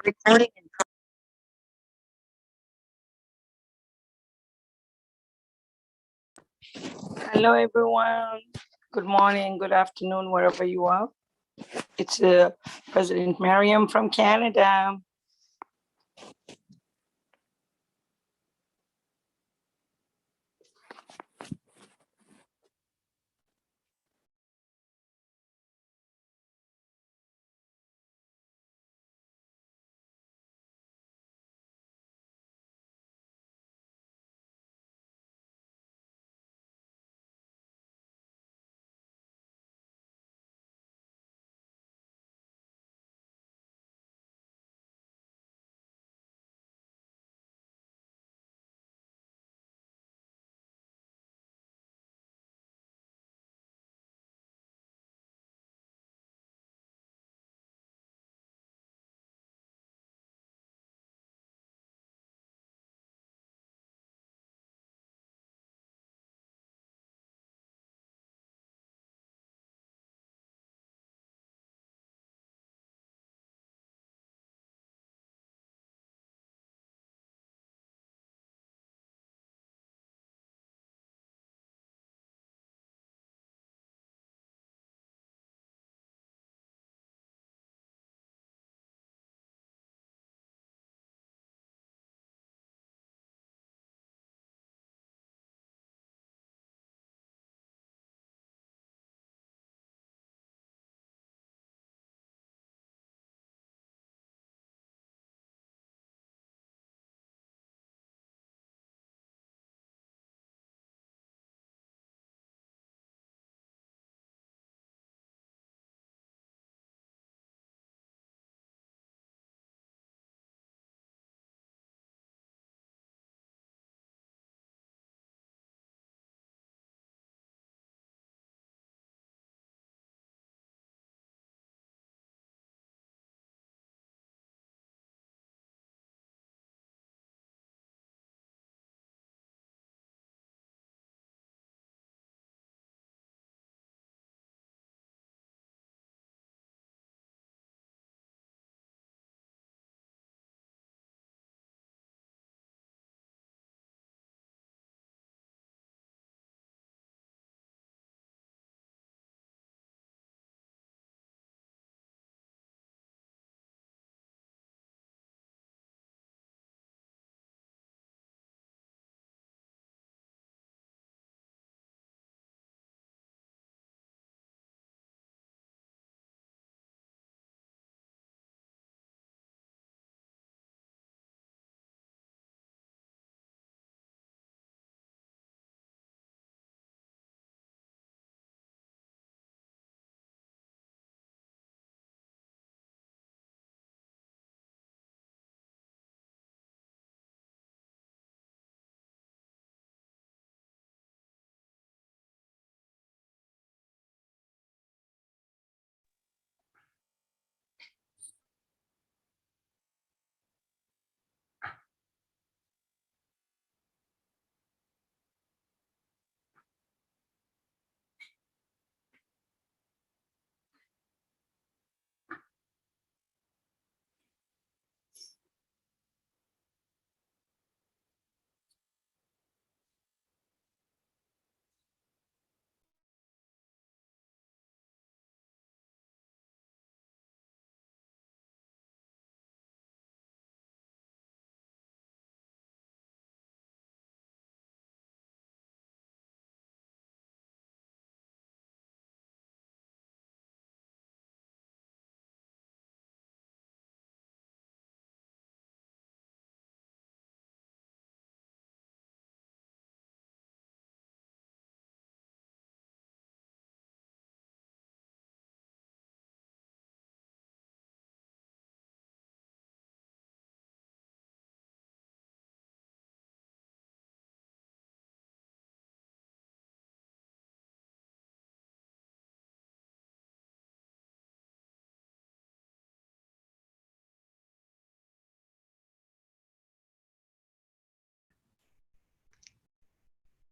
Recording in Hello, everyone. Good morning, good afternoon, wherever you are. It's President Miriam from Canada.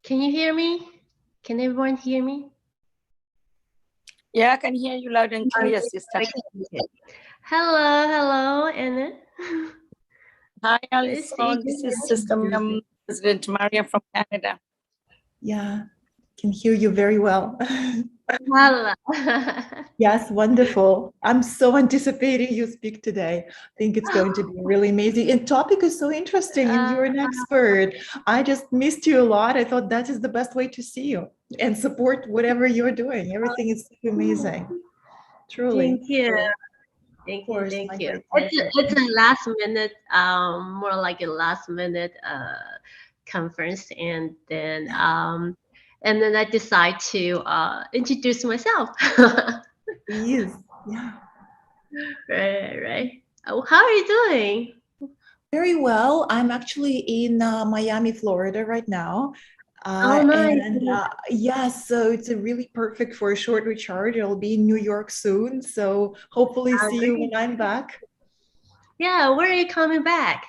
Can you hear me? Can everyone hear me? Yeah, I can hear you loud and clear, sister. Hello, Anna. Hi, Nice to Alison. This is Sister President Mariam from Canada. Yeah, can hear you very well. Hello. Yes, wonderful. I'm so anticipating you speak today. I think it's going to be really amazing. And topic is so interesting, and you're an expert. I just missed you a lot. I thought that is the best way to see you and support whatever you're doing. Everything is so amazing. Truly. Thank you. So, Thank of course, you. my Thank you. great pleasure. It's a last minute, more like a last minute conference, and then I decide to introduce myself. Please. Yeah. Right. Oh, how are you doing? Very well. I'm actually in Miami, Florida right now. Oh, nice. Yes, so it's a really perfect for a short recharge. I'll be in New York soon, so hopefully see you when I'm back. Yeah, where are you coming back?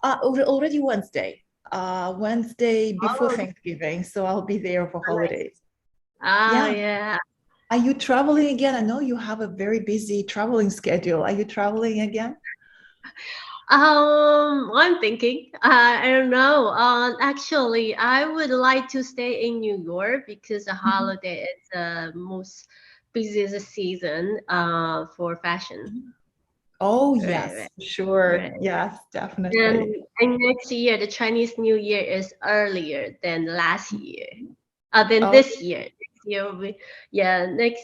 Already Wednesday. Wednesday before Thanksgiving, so I'll be there for holidays. Oh, yeah. Are you traveling again? I know you have a very busy traveling schedule. Are you traveling again? I'm thinking. I don't know. Actually, I would like to stay in New York because the holiday is the most busiest season for fashion. Oh, Right, yes, right, sure. right. Yes, definitely. And next year, the Chinese New Year is earlier than last year. Than Oh, this year. Next year will be, yeah, next.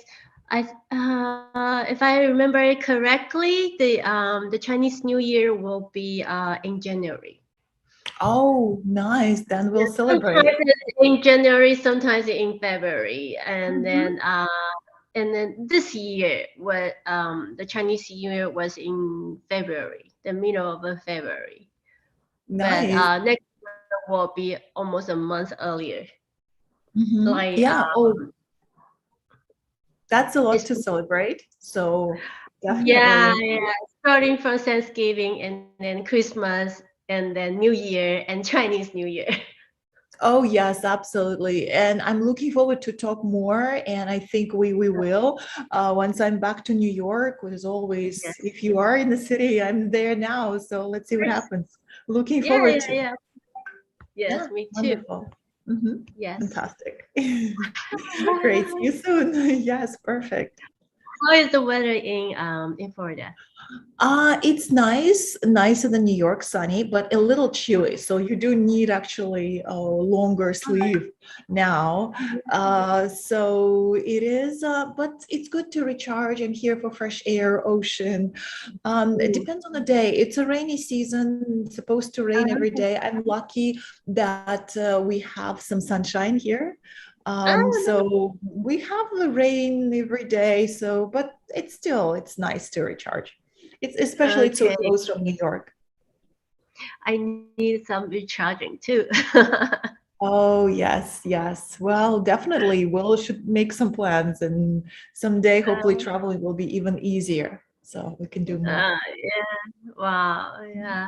If I remember it correctly, the Chinese New Year will be in January. oh, nice. Then we'll Sometimes celebrate. it's in January, sometimes in February, and Mhm. then this year, what the Chinese New Year was in February, the middle of February. But Nice. next year will be almost a month earlier. Mhm. Like Yeah. Oh, that's a lot it's to celebrate. So yeah, definitely. starting from Thanksgiving and then Christmas and then New Year and Chinese New Year. Oh, yes, absolutely. And I'm looking forward to talk more. And I think we will once I'm back to New York. As always, Yes. if you are in the city, I'm there now. So let's see what happens. Looking Yeah, forward to. yeah. Yes, Yeah, me too. wonderful. Mhm. Yes. Fantastic. Great. See you soon. Yes, perfect. How is the weather in Florida? It's nicer than New York, sunny, but a little chilly. So you do need actually a longer sleeve now. So it is, but it's good to recharge. I'm here for fresh air, ocean. It depends on the day. It's a rainy season, it's supposed to rain every day. I'm lucky that we have some sunshine here. So we have the rain every day. So, but it's nice to recharge. It's so Okay. close from New York. I need some recharging too. Oh, yes, yes. Well, definitely. We'll should make some plans and someday hopefully traveling will be even easier. So we can do more. Yeah. Wow. Yeah.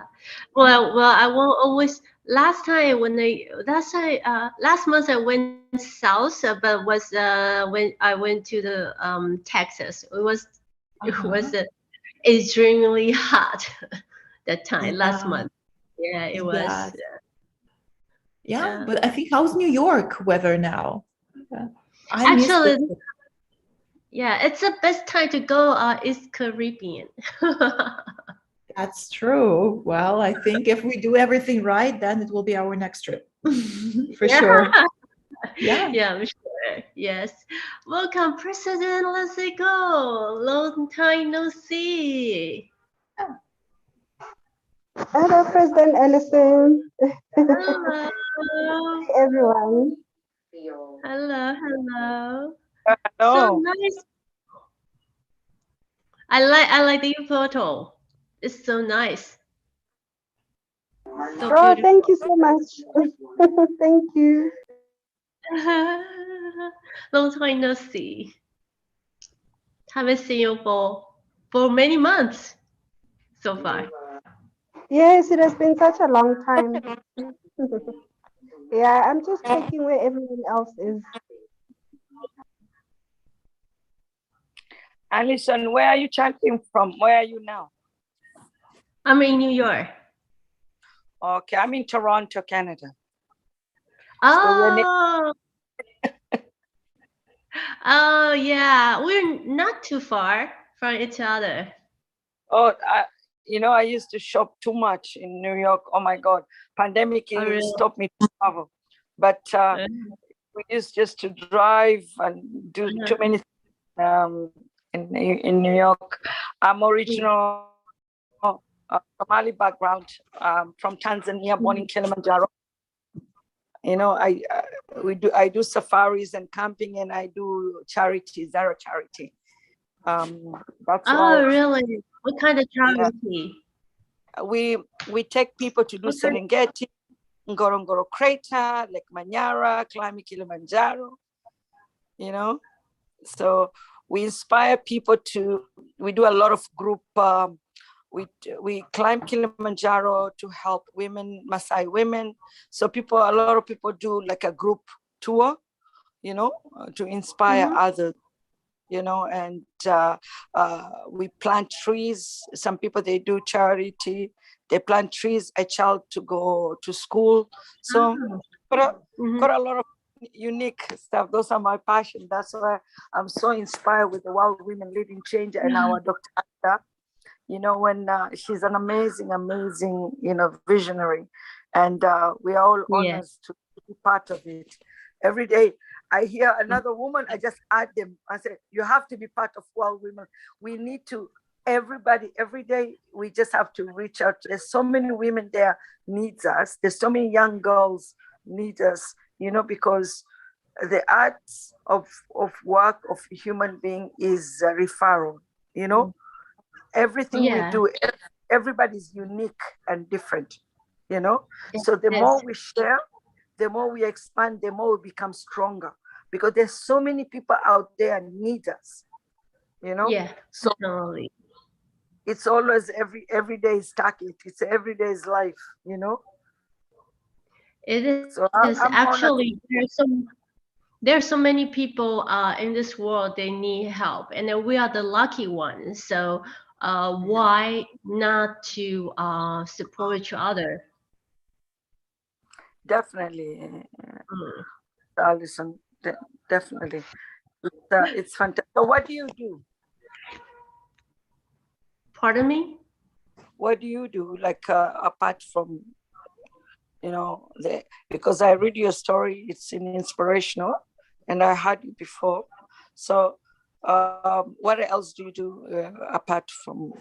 Well, I will always. Last month I went south, but was when I went to the Texas. It Uh-huh. was extremely hot that time last Yeah, month. Yeah, it was. yes. Yeah, Yeah. but I think how's New York weather now? Yeah. I missed Actually, it. yeah, it's the best time to go. Is Caribbean. That's true. Well, I think if we do everything right, then it will be our next trip. For Yeah. sure. Yeah. Yeah, I'm sure. Yes. Welcome, President. Let's go. Long time no see. Hello, President Ellison. Hello. Hi, everyone. Hello. So Hello. nice. I like the photo. It's so nice. So Oh, beautiful. thank you so much. Thank you. Long time no see. Haven't seen you for many months so far. Yes, it has been such a long time. Yeah, I'm just checking where everyone else is. Alison, where are you chatting from? Where are you now? I'm in New York. Okay, I'm in Toronto, Canada. So Oh, oh yeah, we're not too far from each other. oh, I used to shop too much in New York. Oh my God, pandemic Oh, really? stopped me to travel. But we used just to drive and do too many in New York. I'm original Somali background, from Tanzania, born in Kilimanjaro. I do safaris and camping, and I do charity, Zara charity. That's why. Oh, really? What kind of Yeah, charity? we take people to do What kind? Serengeti, Ngorongoro Crater, Lake Manyara, climbing Kilimanjaro. So we inspire people we do a lot of group. We climb Kilimanjaro to help women, Maasai women. So a lot of people do like a group tour, to inspire others, and we plant trees. Some people, they do charity, they plant trees, a child to go to school. So got a lot of unique stuff. Those are my passion. That's why I'm so inspired with the Wild Women Leading Change and our Dr. Ada. When she's an amazing, visionary, and we are all honored to be part of it. Every day I hear another woman, I just add them. I say, you have to be part of Wild Women. We need to, everybody, every day, we just have to reach out. There's so many women there needs us. There's so many young girls need us, because the arts of work of human being is referral, everything we do, everybody's unique and different, so the more we share, the more we expand, the more we become stronger, because there's so many people out there need us, so Definitely. it's always every day is target, it's every day's life, It is so I'm honored. actually there's so many people in this world, they need help, and then we are the lucky ones. So why not to support each other? Definitely, Alison, definitely. It's fantastic. So what do you do? Pardon me? What do you do, like apart from, because I read your story, it's inspirational, and I heard it before. So what else do you do apart from,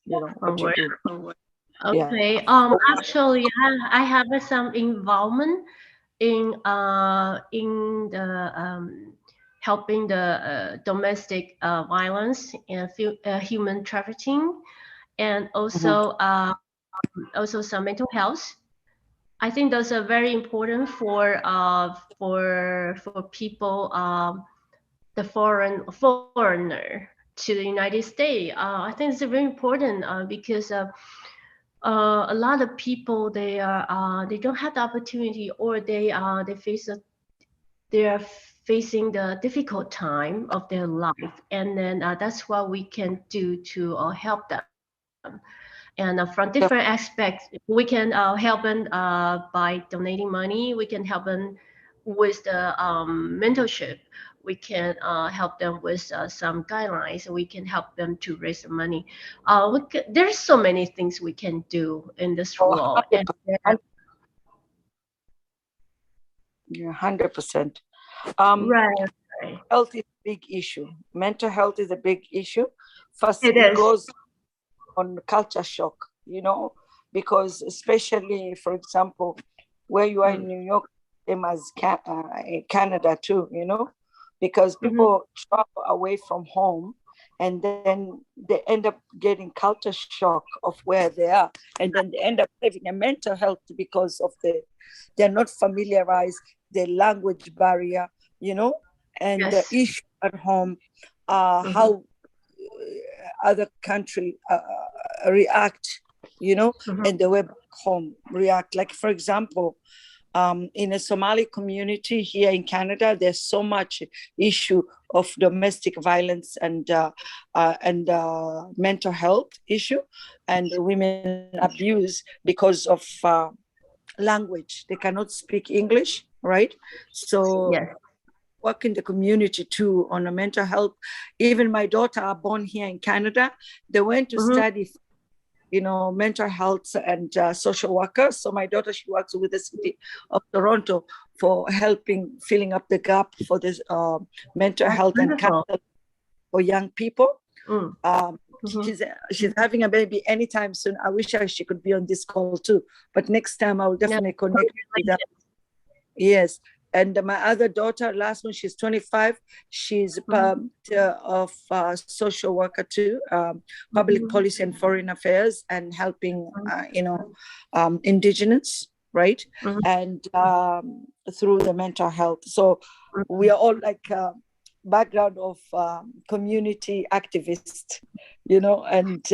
what you do? Okay. Actually, I have some involvement in the helping the domestic violence and human trafficking, and also some mental health. I think those are very important for people, the foreigner to the United States. I think it's very important because a lot of people, they don't have the opportunity, or they are facing the difficult time of their life, and then that's what we can do to help them. And from different aspects, we can help them by donating money. We can help them with the mentorship. We can help them with some guidelines. We can help them to raise the money. There's so many things we can do in this world. And 100%. right. Health is a big issue. Mental health is a big issue. First, It it is. goes on culture shock, because especially, for example, where you are in New York, same as Canada too, because people travel away from home, and then they end up getting culture shock of where they are, and then they end up having a mental health because of they're not familiarized, the language barrier, and the issue at home, how other country react, and the way back home react. Like, for example, in a Somali community here in Canada, there's so much issue of domestic violence and mental health issue and women abuse because of language. They cannot speak English, right? So Yes. work in the community too on a mental health. Even my daughter are born here in Canada. They went to study, mental health and social workers. So my daughter, she works with the city of Toronto for helping filling up the gap for this mental That's health and wonderful. counseling for young people. Mm. She's having a baby anytime soon. I wish she could be on this call too. But next time I will definitely connect with her. Yes. And my other daughter, last one, she's 25. She's of social worker too, public policy and foreign affairs, and helping, indigenous, right? And through the mental health. So we are all like background of community activists, and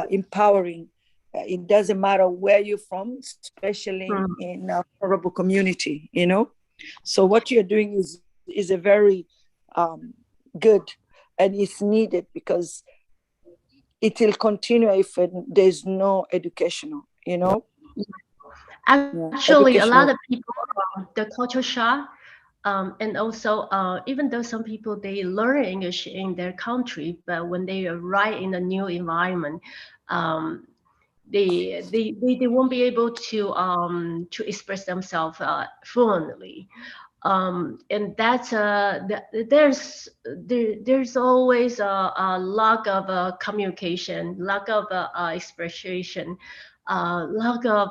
empowering. It doesn't matter where you're from, especially in a horrible community, So what you're doing is a very good, and it's needed because it will continue if there's no educational, Actually, a lot of people, the culture shock, and also even though some people they learn English in their country, but when they arrive in a new environment, um, they won't be able to express themselves fluently. And that's there's always a lack of communication, lack of expression, lack of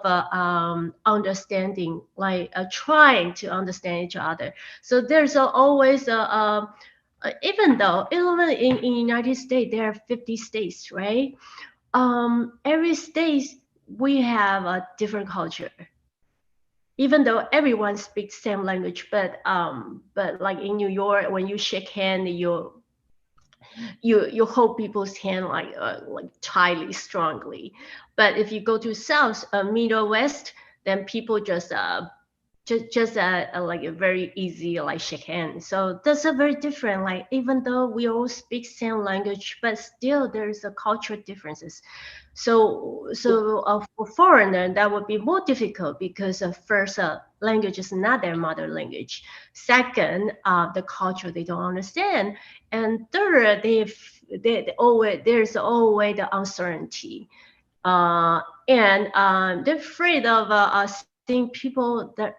understanding, like trying to understand each other. So there's always even in United States there are 50 states, right? Every state we have a different culture, even though everyone speaks same language, but like in New York, when you shake hand, you hold people's hand like tightly, strongly. But if you go to South, Middle West, then people just like a very easy like shake hand. So that's a very different. Like even though we all speak same language, but still there's a cultural differences. So for foreigner that would be more difficult because first language is not their mother language. Second, the culture they don't understand, and third, they always there's always the uncertainty. And they're afraid of seeing people that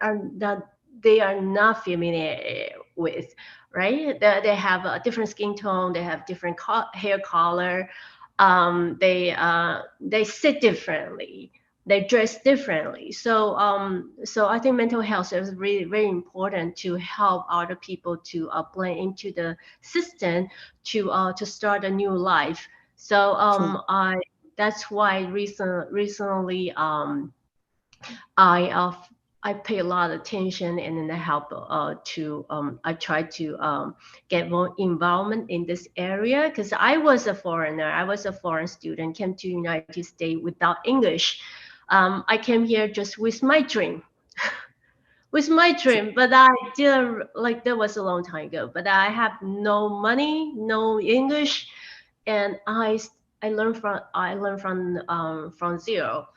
they are not familiar with, right? They have a different skin tone, they have different hair color, they sit differently, they dress differently. So I think mental health is really very important to help other people to blend into the system to start a new life. So I that's why recently I I pay a lot of attention and then I help to I try to get more involvement in this area because I was a foreigner. I was a foreign student, came to United States without English. I came here just with my dream. With my dream, but I didn't like that was a long time ago. But I have no money, no English, and I learned from zero.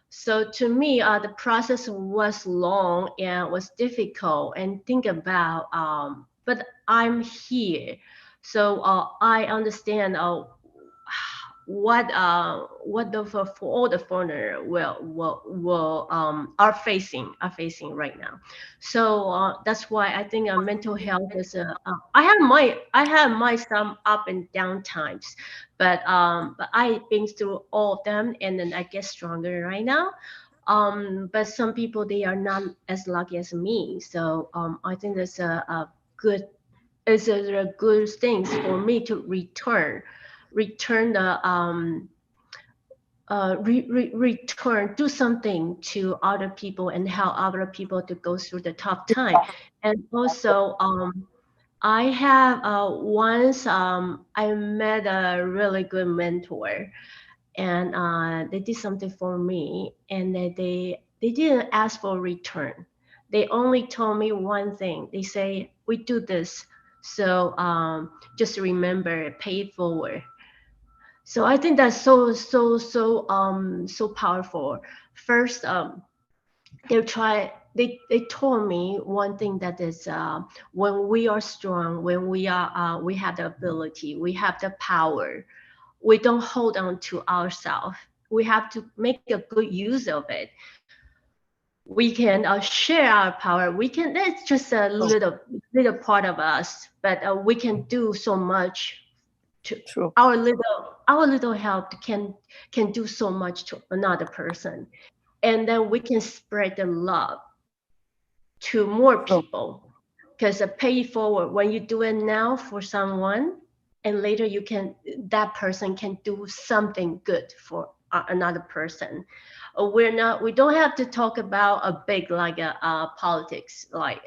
So to me, the process was long and was difficult and think about. But I'm here, so I understand what the for all the foreigner will are facing right now. So that's why I think mental health is I have my some up and down times, but I've been through all of them and then I get stronger right now. But some people they are not as lucky as me. So I think that's a good it's a good thing for me to return the return do something to other people and help other people to go through the tough time. And also I have once I met a really good mentor, and they did something for me, and they didn't ask for return. They only told me one thing. They say, we do this. So just remember, pay it forward. So I think that's so powerful. First, they told me one thing, that is when we are strong, when we have the ability, we have the power, we don't hold on to ourselves. We have to make a good use of it. We can share our power. We can, that's just a little part of us, but we can do so much to True. our little help can do so much to another person. And then we can spread the love to more people, because pay it forward, when you do it now for someone, and later that person can do something good for another person. We don't have to talk about a big, like politics, like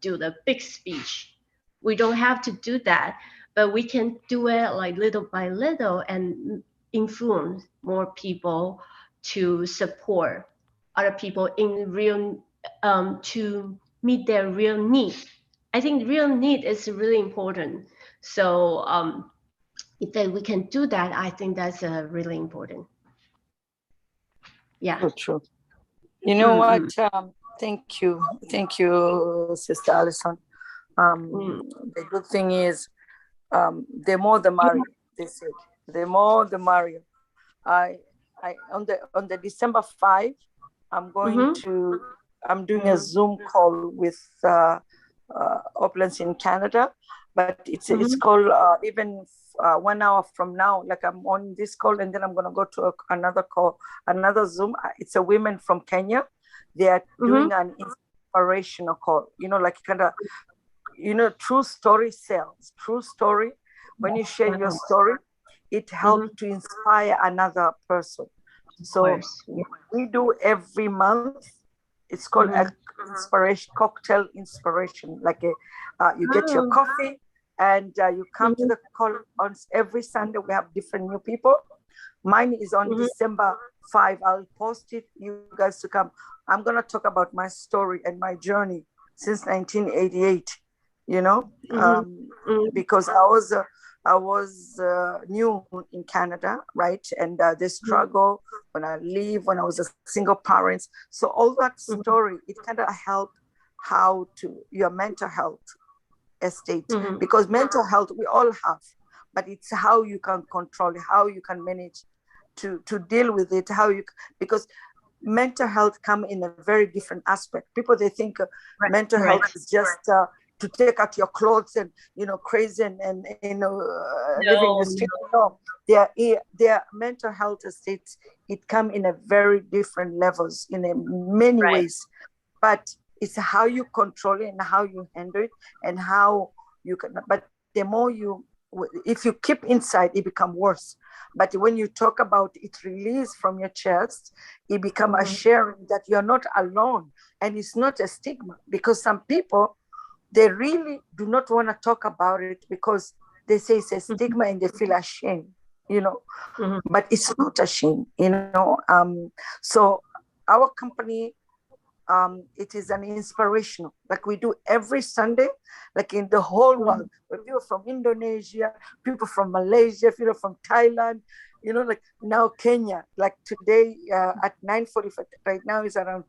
do the big speech. We don't have to do that, but we can do it like little by little and influence more people to support other people in real, to meet their real need. I think real need is really important. So if we can do that, I think that's really important. Yeah. So true. You know what? Thank you, Sister Allison. The good thing is, the more the merrier. They said, the more the merrier. On the December 5, I'm doing a Zoom call with Opulence in Canada, but it's called even 1 hour from now. Like, I'm on this call, and then I'm gonna go to another call, another Zoom. It's a women from Kenya. They are doing an inspirational call. Like kind of, true story sells. True story. When you share your story, it helps to inspire another person. So we do every month. It's called a inspiration cocktail inspiration. Like you get your coffee, and you come to the call on every Sunday. We have different new people. Mine is on December 5. I'll post it. You guys to come. I'm gonna talk about my story and my journey since 1988. Because I was new in Canada, right? And the struggle when I leave, when I was a single parent. So all that story, it kind of helped how to your mental health estate, because mental health we all have, but it's how you can control it, how you can manage to deal with it, because mental health come in a very different aspect. People, they think mental health is just to take out your clothes and crazy and living in the street. No, their mental health states, it come in a very different levels in many ways, but it's how you control it and how you handle it and how you can. But the more if you keep inside, it become worse. But when you talk about it, release from your chest, it become a sharing that you're not alone, and it's not a stigma, because some people, they really do not want to talk about it because they say it's a stigma and they feel ashamed, but it's not a shame, So our company, it is an inspirational, like we do every Sunday, like in the whole world. People from Indonesia, people from Malaysia, people from Thailand, like now Kenya, like today at 9:45, right now is around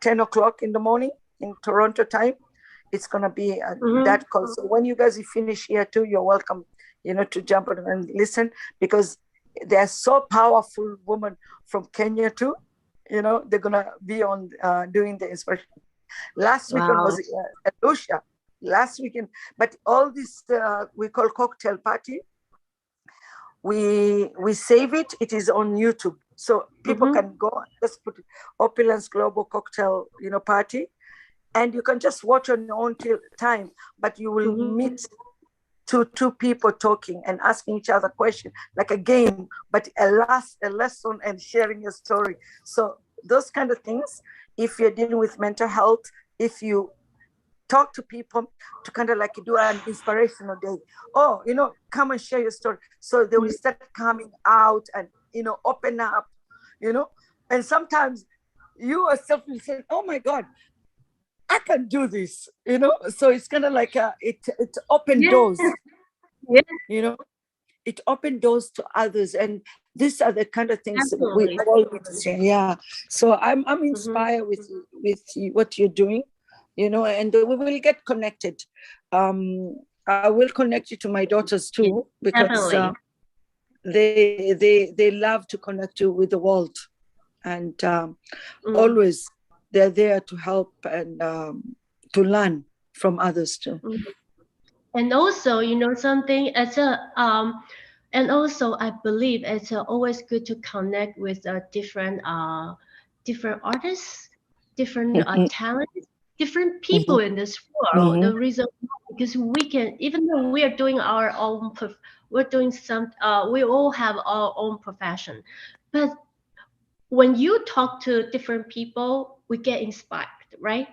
10 o'clock in the morning in Toronto time. It's going to be that call. So when you guys finish here too, you're welcome, to jump on and listen, because they're so powerful women from Kenya too. They're going to be on doing the inspiration. Last weekend was Lucia. Last weekend, but all this we call cocktail party. We save it. It is on YouTube, so people can go and just put Opulence Global Cocktail, party, and you can just watch on your own time. But you will meet two people talking and asking each other questions, like a game, but a lesson and sharing a story. So those kind of things, if you're dealing with mental health, if you talk to people to kind of like do an inspirational day, come and share your story. So they will start coming out and, open up, and sometimes you yourself will say, oh my God, I can do this, you know. So it's kind of like it opened Yes, doors, yes, you know, it opened doors to others. And these are the kind of things that we absolutely. all need to say. Yeah. So I'm Hmm. inspired what you're doing, you know, and we will get connected. I will connect you to my daughters Yes, too, because definitely. they love to connect you with the world. And Mm, always they're there to help and to learn from others too. mm. And also, you know something, it's and also I believe it's always good to connect with different artists, different talents, different people in this world. Mhm. The reason why, because we can, even though we are doing our own, we're doing some, we all have our own profession, but when you talk to different people, we get inspired, right?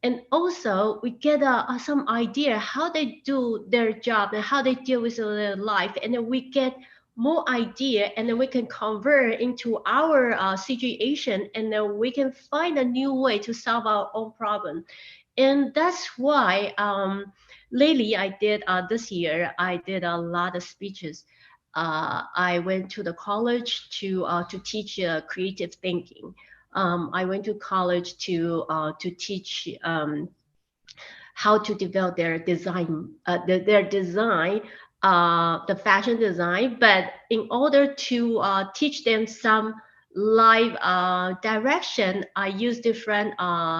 And also we get some idea how they do their job and how they deal with their life, and then we get more idea, and then we can convert into our situation, and then we can find a new way to solve our own problem. And that's why lately I did this year I did a lot of speeches. I went to the college to teach creative thinking. I went to college to teach how to develop their design, their design, the fashion design. But in order to teach them some live direction, I use different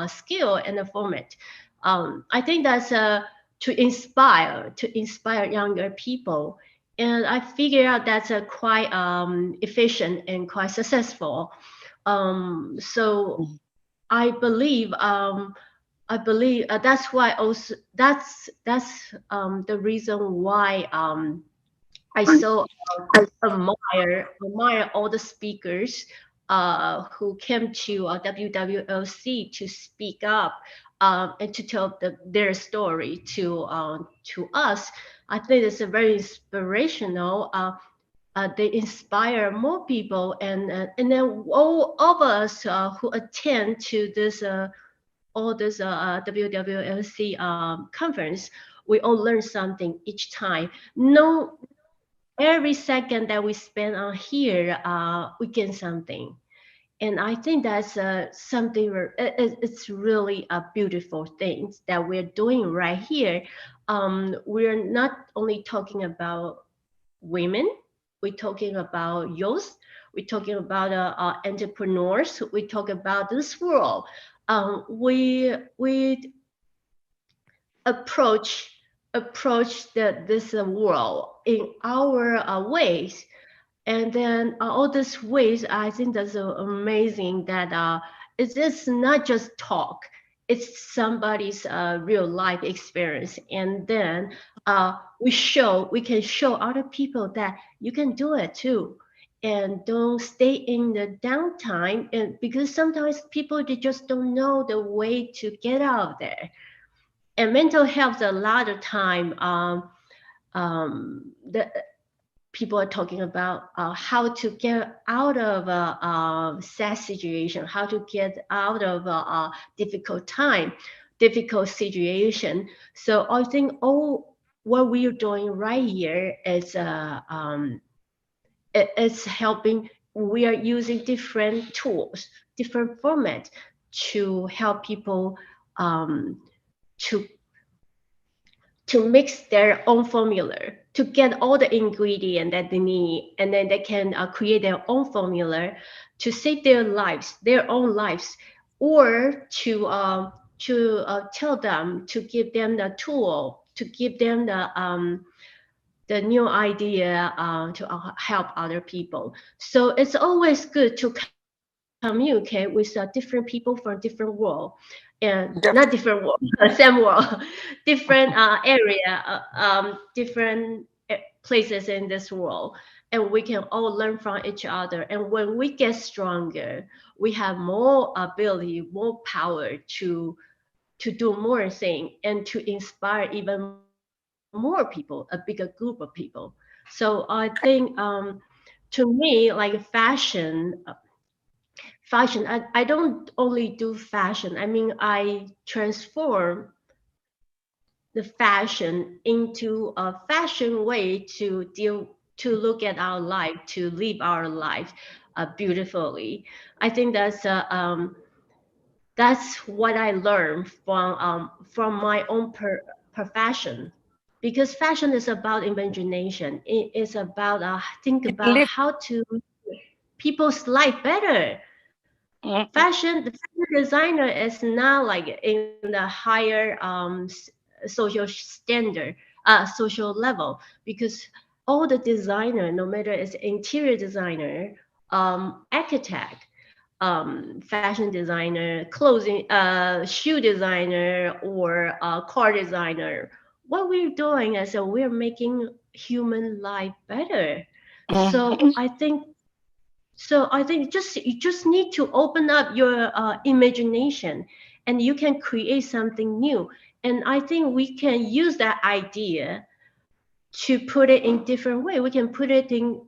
skill and the format. I think that's to inspire younger people. And I figured out that's a quite efficient and quite successful. So I believe that's why also that's the reason why I so admire all the speakers who came to WWLC to speak up and to tell their story to us. I think it's a very inspirational. They inspire more people, and then all of us who attend to this all this WWLC conference, we all learn something each time. No, every second that we spend on here, we gain something. And I think that's something it's really a beautiful thing that we're doing right here. We're not only talking about women, we're talking about youth, we're talking about entrepreneurs, we talk about this world. We approach this world in our ways, and then all these ways, I think that's amazing that it's just not just talk, it's somebody's real life experience. And then we can show other people that you can do it too. And don't stay in the downtime, and because sometimes people they just don't know the way to get out of there. And mental health a lot of time the people are talking about how to get out of a sad situation, how to get out of a difficult time, difficult situation. So I think all what we are doing right here is it's helping. We are using different tools, different formats to help people um, to mix their own formula, to get all the ingredient that they need, and then they can create their own formula to save their lives, their own lives, or to tell them, to give them the tool, to give them the new idea to help other people. So it's always good to communicate with different people from different world, and not different world, same world, different area, different places in this world, and we can all learn from each other. And when we get stronger, we have more ability, more power to do more things and to inspire even more people, a bigger group of people. So I think to me, like fashion fashion. I don't only do fashion. I mean, I transform the fashion into a fashion way to look at our life, to live our life beautifully. I think that's what I learned from my own profession, because fashion is about imagination. It is about think It about lives. how to people's life better. The fashion designer is not like in the higher social standard, social level, because all the designer, no matter it's interior designer, architect, fashion designer, clothing, shoe designer, or car designer, what we're doing is we're making human life better. So I think just you just need to open up your imagination, and you can create something new. And I think we can use that idea to put it in different way. We can put it in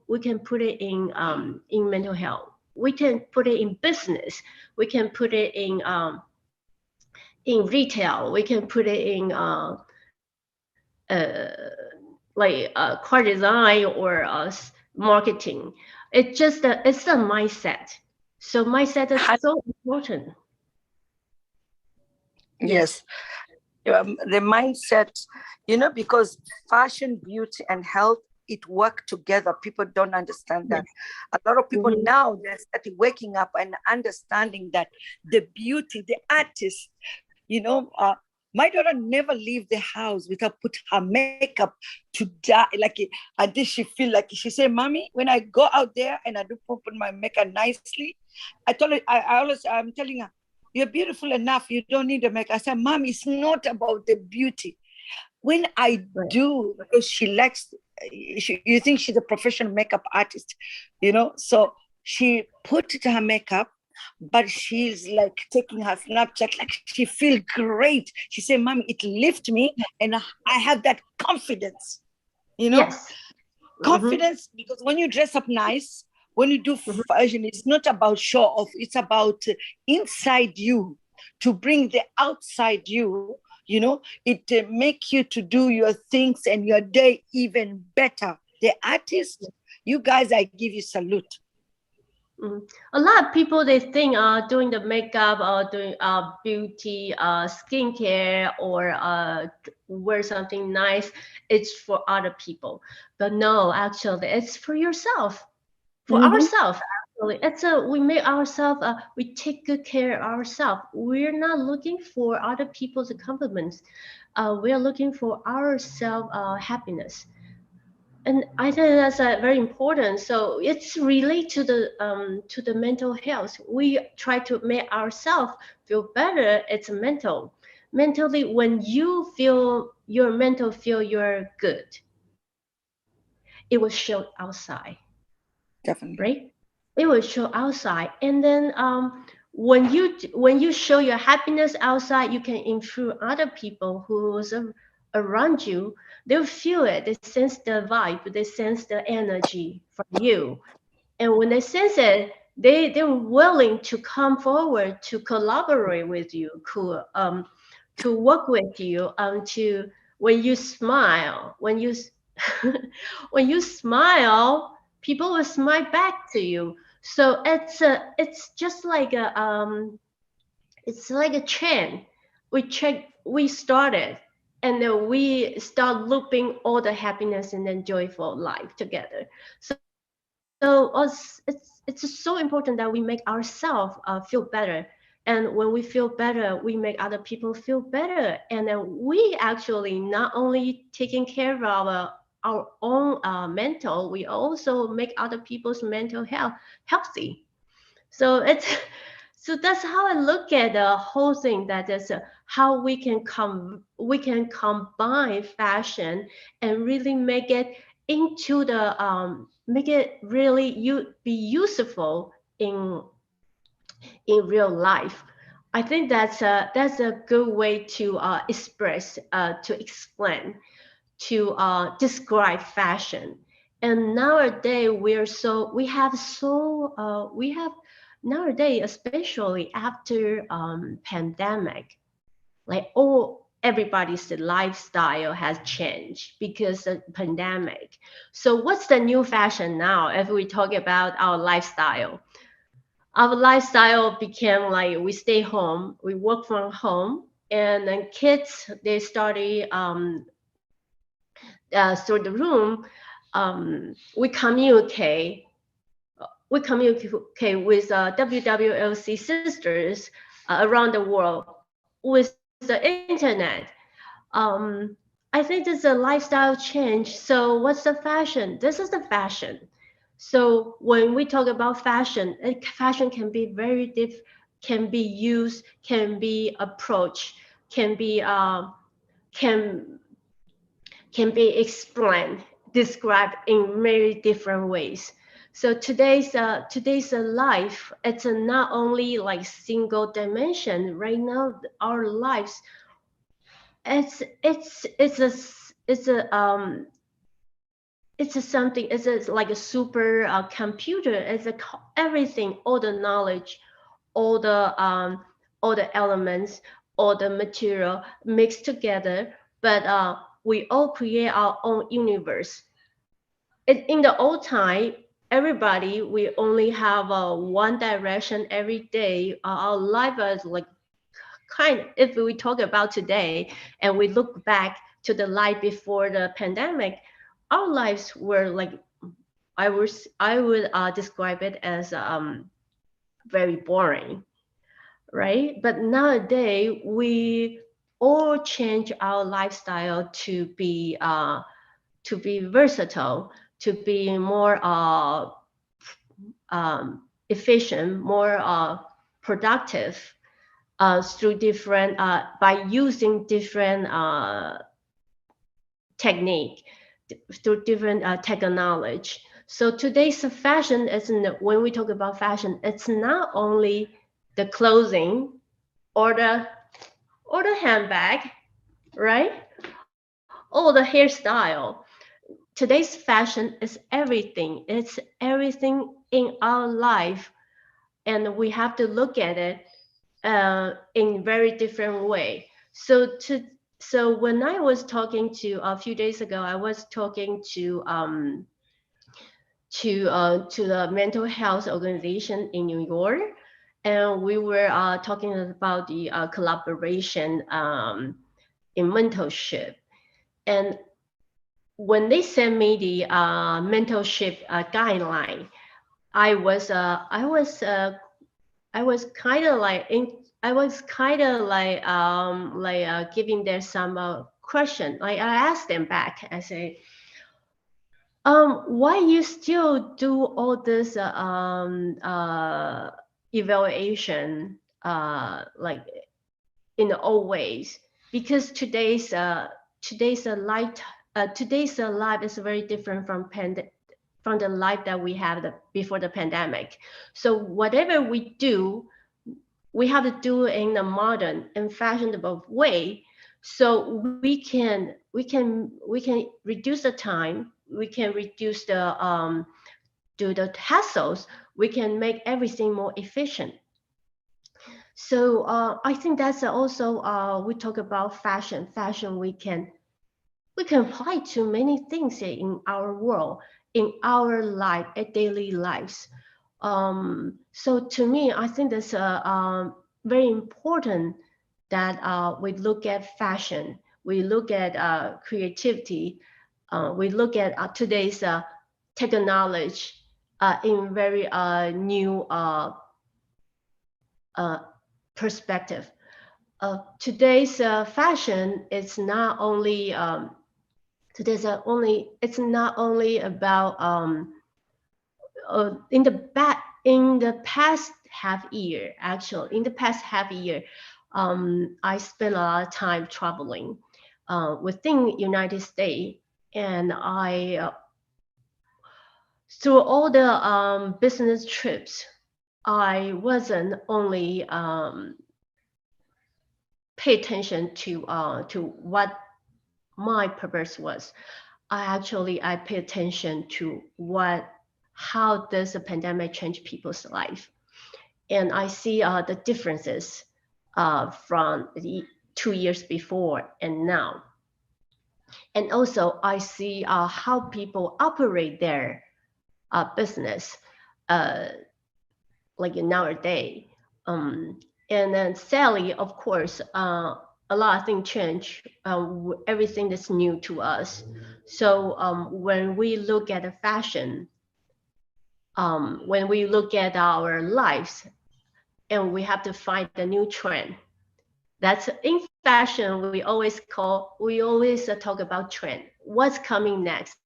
mental health. We can put it in business. We can put it in retail. We can put it in car design or marketing. It's a mindset. So mindset is so important. Yes. The mindset, because fashion, beauty, and health, it work together. People don't understand that. A lot of people now, they're starting waking up and understanding that the beauty, the artist, my daughter never leave the house without put her makeup to die. Like, until she feel like, she say, "Mommy, when I go out there and I do put my makeup nicely," I told her, I'm telling her, "You're beautiful enough. You don't need a makeup." I said, "Mom, it's not about the beauty." When I do, because she likes, you think she's a professional makeup artist, so she put it her makeup, but she's like taking her Snapchat, like she feel great. She said, "Mommy, it lifts me, and I have that confidence." Yes. Confidence, because when you dress up nice, when you do fashion, it's not about show off, it's about inside you, to bring the outside you, it make you to do your things and your day even better. The artist, you guys, I give you salute. A lot of people, they think doing the makeup or doing beauty, skincare, or wear something nice, it's for other people. But no, actually, it's for yourself, for ourselves. Actually, we make ourselves. We take good care of ourselves. We're not looking for other people's compliments. We're looking for our self happiness. And I think that's very important. So it's related to the mental health. We try to make ourselves feel better. It's mental. Mentally, when you feel your mental feel you're good, it will show outside, Definitely. right? It will show outside, and then when you show your happiness outside, you can influence other people who's around you. They'll feel it. They sense the vibe. They sense the energy from you, and when they sense it, they're willing to come forward to collaborate with you, to work with you. To when you smile, when you smile, people will smile back to you. So it's just like it's like a chain. We started, and then we start looping all the happiness and then joyful life together. So it's so important that we make ourselves feel better. And when we feel better, we make other people feel better. And then we actually not only taking care of our own mental, we also make other people's mental health healthy. So it's so that's how I look at the whole thing. That is how we can combine fashion and really make it into the make it really be useful in real life. I think that's a good way to express, to explain, to describe fashion. And nowadays we have nowadays, especially after pandemic, like everybody's lifestyle has changed because of pandemic. So what's the new fashion now? If we talk about our lifestyle became like we stay home, we work from home, and then kids they study through the room. We communicate. We communicate with WWLC sisters around the world with the internet. I think there's a lifestyle change. So what's the fashion? This is the fashion. So when we talk about fashion, fashion can be can be used, can be approached, can be can can be explained, described in many different ways. So today's life, it's not only like single dimension. Right now, our lives, it's a it's a something. It's a, like a super computer. It's a everything, all the knowledge, all all the elements, all the material mixed together. But we all create our own universe. In the old time, everybody we only have one direction every day. Our life is like if we talk about today and we look back to the life before the pandemic, our lives were like I would describe it as very boring, right? But nowadays we all change our lifestyle to be versatile, to be more efficient, more productive through different by using different technique, through different technology. So today's fashion isn't when we talk about fashion, it's not only the clothing or the handbag, right? Or the hairstyle. Today's fashion is everything. It's everything in our life, and we have to look at it in very different way. So when I was talking to a few days ago, I was talking to the mental health organization in New York, and we were talking about the collaboration in mentorship. And when they sent me the mentorship guideline, I was I was kind of like I was kind of like giving them some question. Like I asked them back. I say, why you still do all this evaluation like in the old ways? Because today's life is very different from the life that we had before the pandemic. So whatever we do, we have to do it in a modern and fashionable way. So we can reduce the time, we can reduce do the hassles, we can make everything more efficient. So I think that's also we talk about fashion. Fashion we can apply to many things in our world, in our life, daily lives. So to me, I think that's very important that we look at fashion, we look at creativity, we look at today's technology in very new uh, perspective. Today's fashion is not only it's not only about in the past half year. Actually, in the past half year, I spent a lot of time traveling within United States, and I through all the business trips, I wasn't only pay attention to what my purpose was. I pay attention to how does the pandemic change people's life. and I see the differences from the 2 years before and now. And also I see how people operate their business like nowadays. And then Sally, of course, a lot of things change. Everything is new to us. So when we look at the fashion, when we look at our lives, and we have to find a new trend. That's in fashion. We always talk about trend. What's coming next?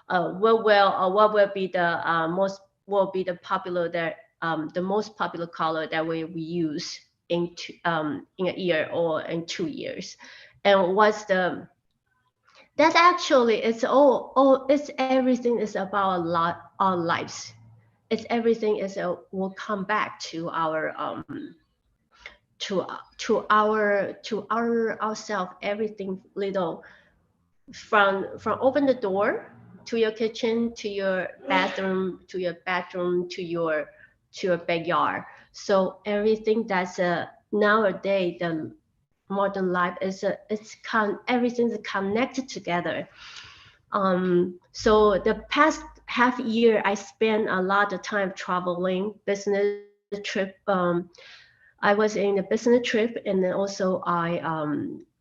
What will be the popular the most popular color that we use in a year or in 2 years, and what's the that actually it's everything is about our lives. It's everything is will come back to our to our ourselves. Everything little from open the door to your kitchen, to your bathroom, to your backyard. So everything that's nowadays the modern life is everything's connected together. So the past half year I spent a lot of time traveling, business trip. I was in a business trip, and then also I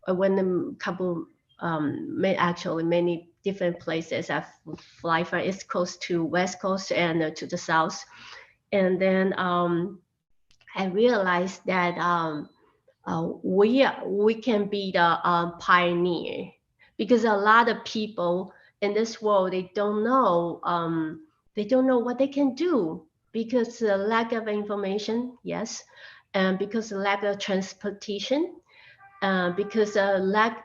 went a couple actually many different places. I fly from East Coast to West Coast and to the South, and then I realized that we can be the pioneer, because a lot of people in this world they don't know what they can do because lack of information, yes, and because lack of transportation, because lack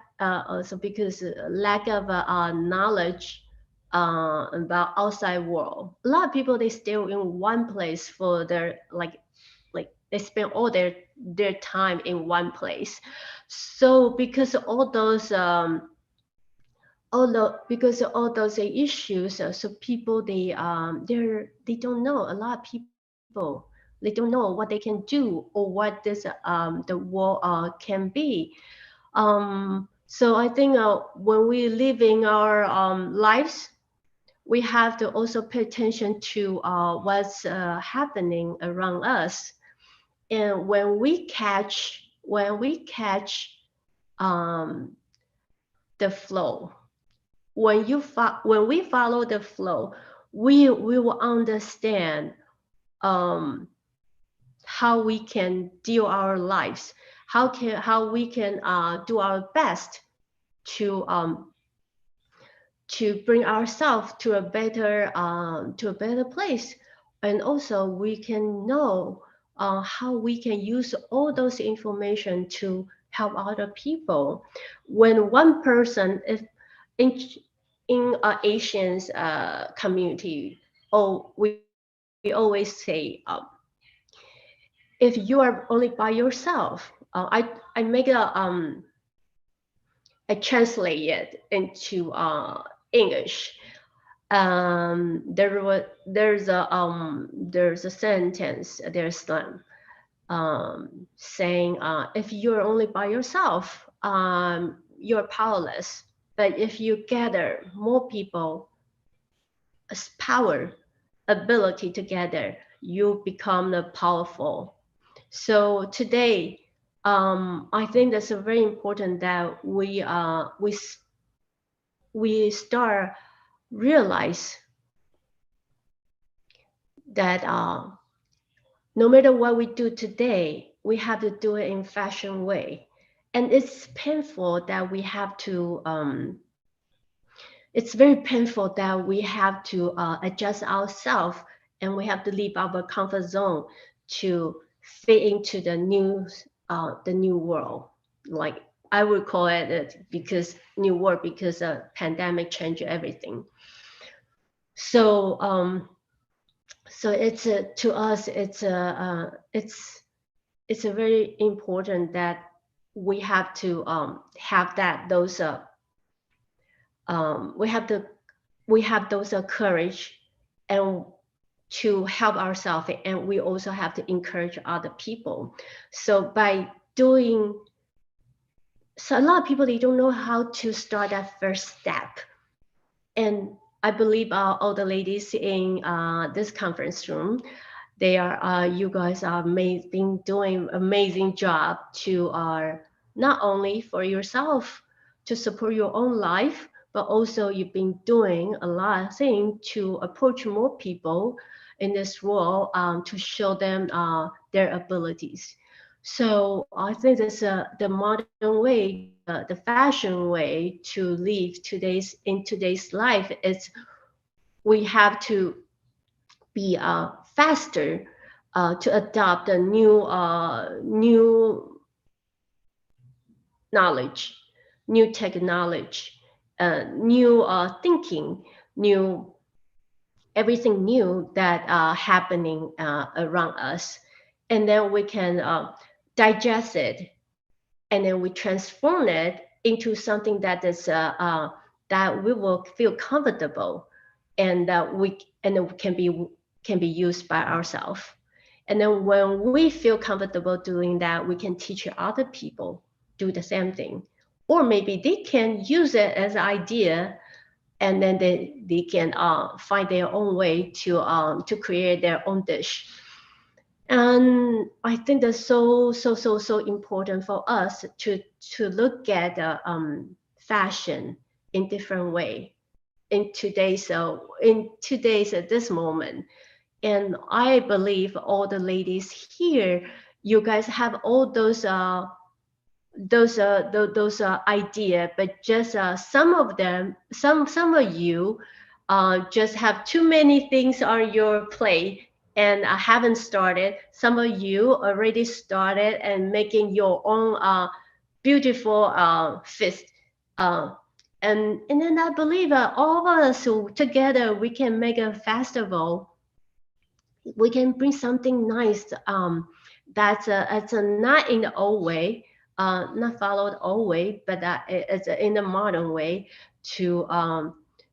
of knowledge about outside world. A lot of people they stay in one place for their like they spend all their time in one place. So because of all those because of all those issues, so people they don't know. A lot of people they don't know what they can do or what this the world can be. So I think when we live in our lives, we have to also pay attention to what's happening around us. And when we catch the flow, when we follow the flow, we will understand um, how we can deal our lives, how we can do our best to bring ourselves to a better place, and also we can know how we can use all those information to help other people. When one person is in Asian's community, oh, we always say if you are only by yourself, I make I translate it into English. There's a sentence, saying if you're only by yourself, you're powerless. But if you gather more people, power, ability together, you become the powerful. So today, I think that's a very important that we start realize that no matter what we do today, we have to do it in fashion way, and it's painful that we have to. It's very painful that we have to adjust ourselves, and we have to leave our comfort zone to fit into the new world. Like I would call it because new world, because pandemic changed everything. So so it's to us it's a very important that we have to have that those we have those courage and to help ourselves, and we also have to encourage other people. So by doing, so a lot of people, they don't know how to start that first step. And I believe all the ladies in this conference room, they are you guys are amazing, doing amazing job to not only for yourself to support your own life, but also you've been doing a lot of things to approach more people in this world, to show them their abilities. So I think that's the modern way, the fashion way to live in today's life is we have to be faster to adopt a new knowledge, new technology, new thinking, new everything new that happening around us, and then we can digest it, and then we transform it into something that is that we will feel comfortable, and that we and it can be used by ourselves. And then when we feel comfortable doing that, we can teach other people do the same thing, or maybe they can use it as an idea, and then they can find their own way to create their own dish. And I think that's so important for us to look at fashion in different way in today's at this moment. And I believe all the ladies here, you guys have all those idea, but just some of them, some of you just have too many things on your plate and haven't started. Some of you already started and making your own beautiful fist. Uh, and then I believe all of us together we can make a festival. We can bring something nice, that's a not in the old way, not followed old way, but it's in the modern way to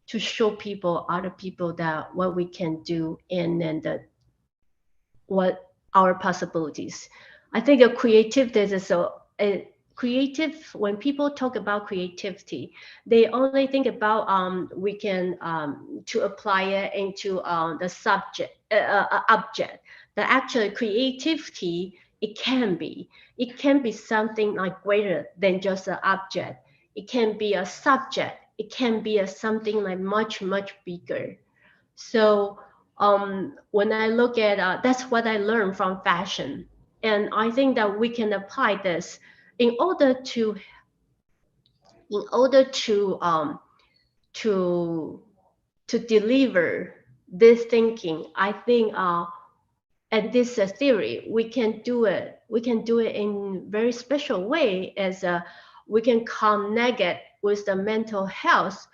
show people, other people, that what we can do, and then what our possibilities. I think a creativity is so creative. When people talk about creativity, they only think about we can to apply it into the subject object. But actually, creativity, it can be something like greater than just an object. It can be a subject. It can be a something like much bigger. So when I look at that's what I learned from fashion, and I think that we can apply this in order to in order to to deliver this thinking. I think and this theory, we can do it. We can do it in very special way, as we can connect it with the mental health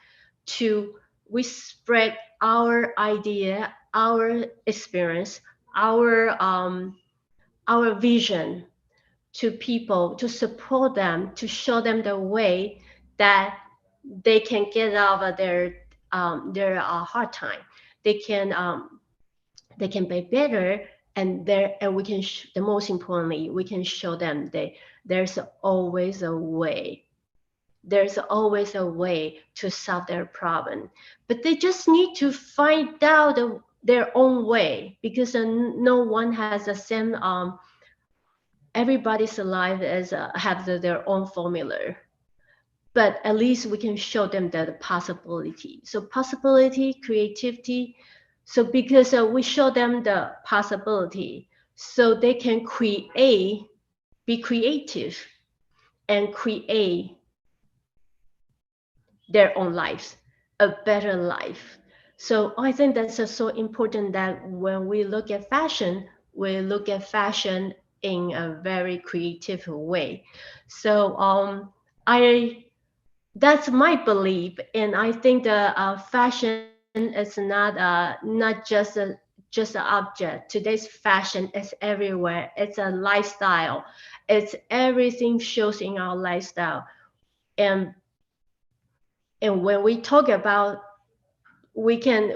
to we spread our idea, our experience, our vision to people, to support them, to show them the way that they can get out of their hard time. They can they can be better, and there and we can the most importantly, we can show them that there's always a way. There's always a way to solve their problem, but they just need to find out their own way, because no one has the same everybody's life is have their own formula, but at least we can show them the possibility. So possibility, creativity. So because we show them the possibility, so they can create, be creative, and create their own lives, a better life. So I think that's so important that when we look at fashion, we look at fashion in a very creative way. So I that's my belief, and I think the fashion is not just just an object. Today's fashion is everywhere. It's a lifestyle. It's everything shows in our lifestyle, and when we talk about we can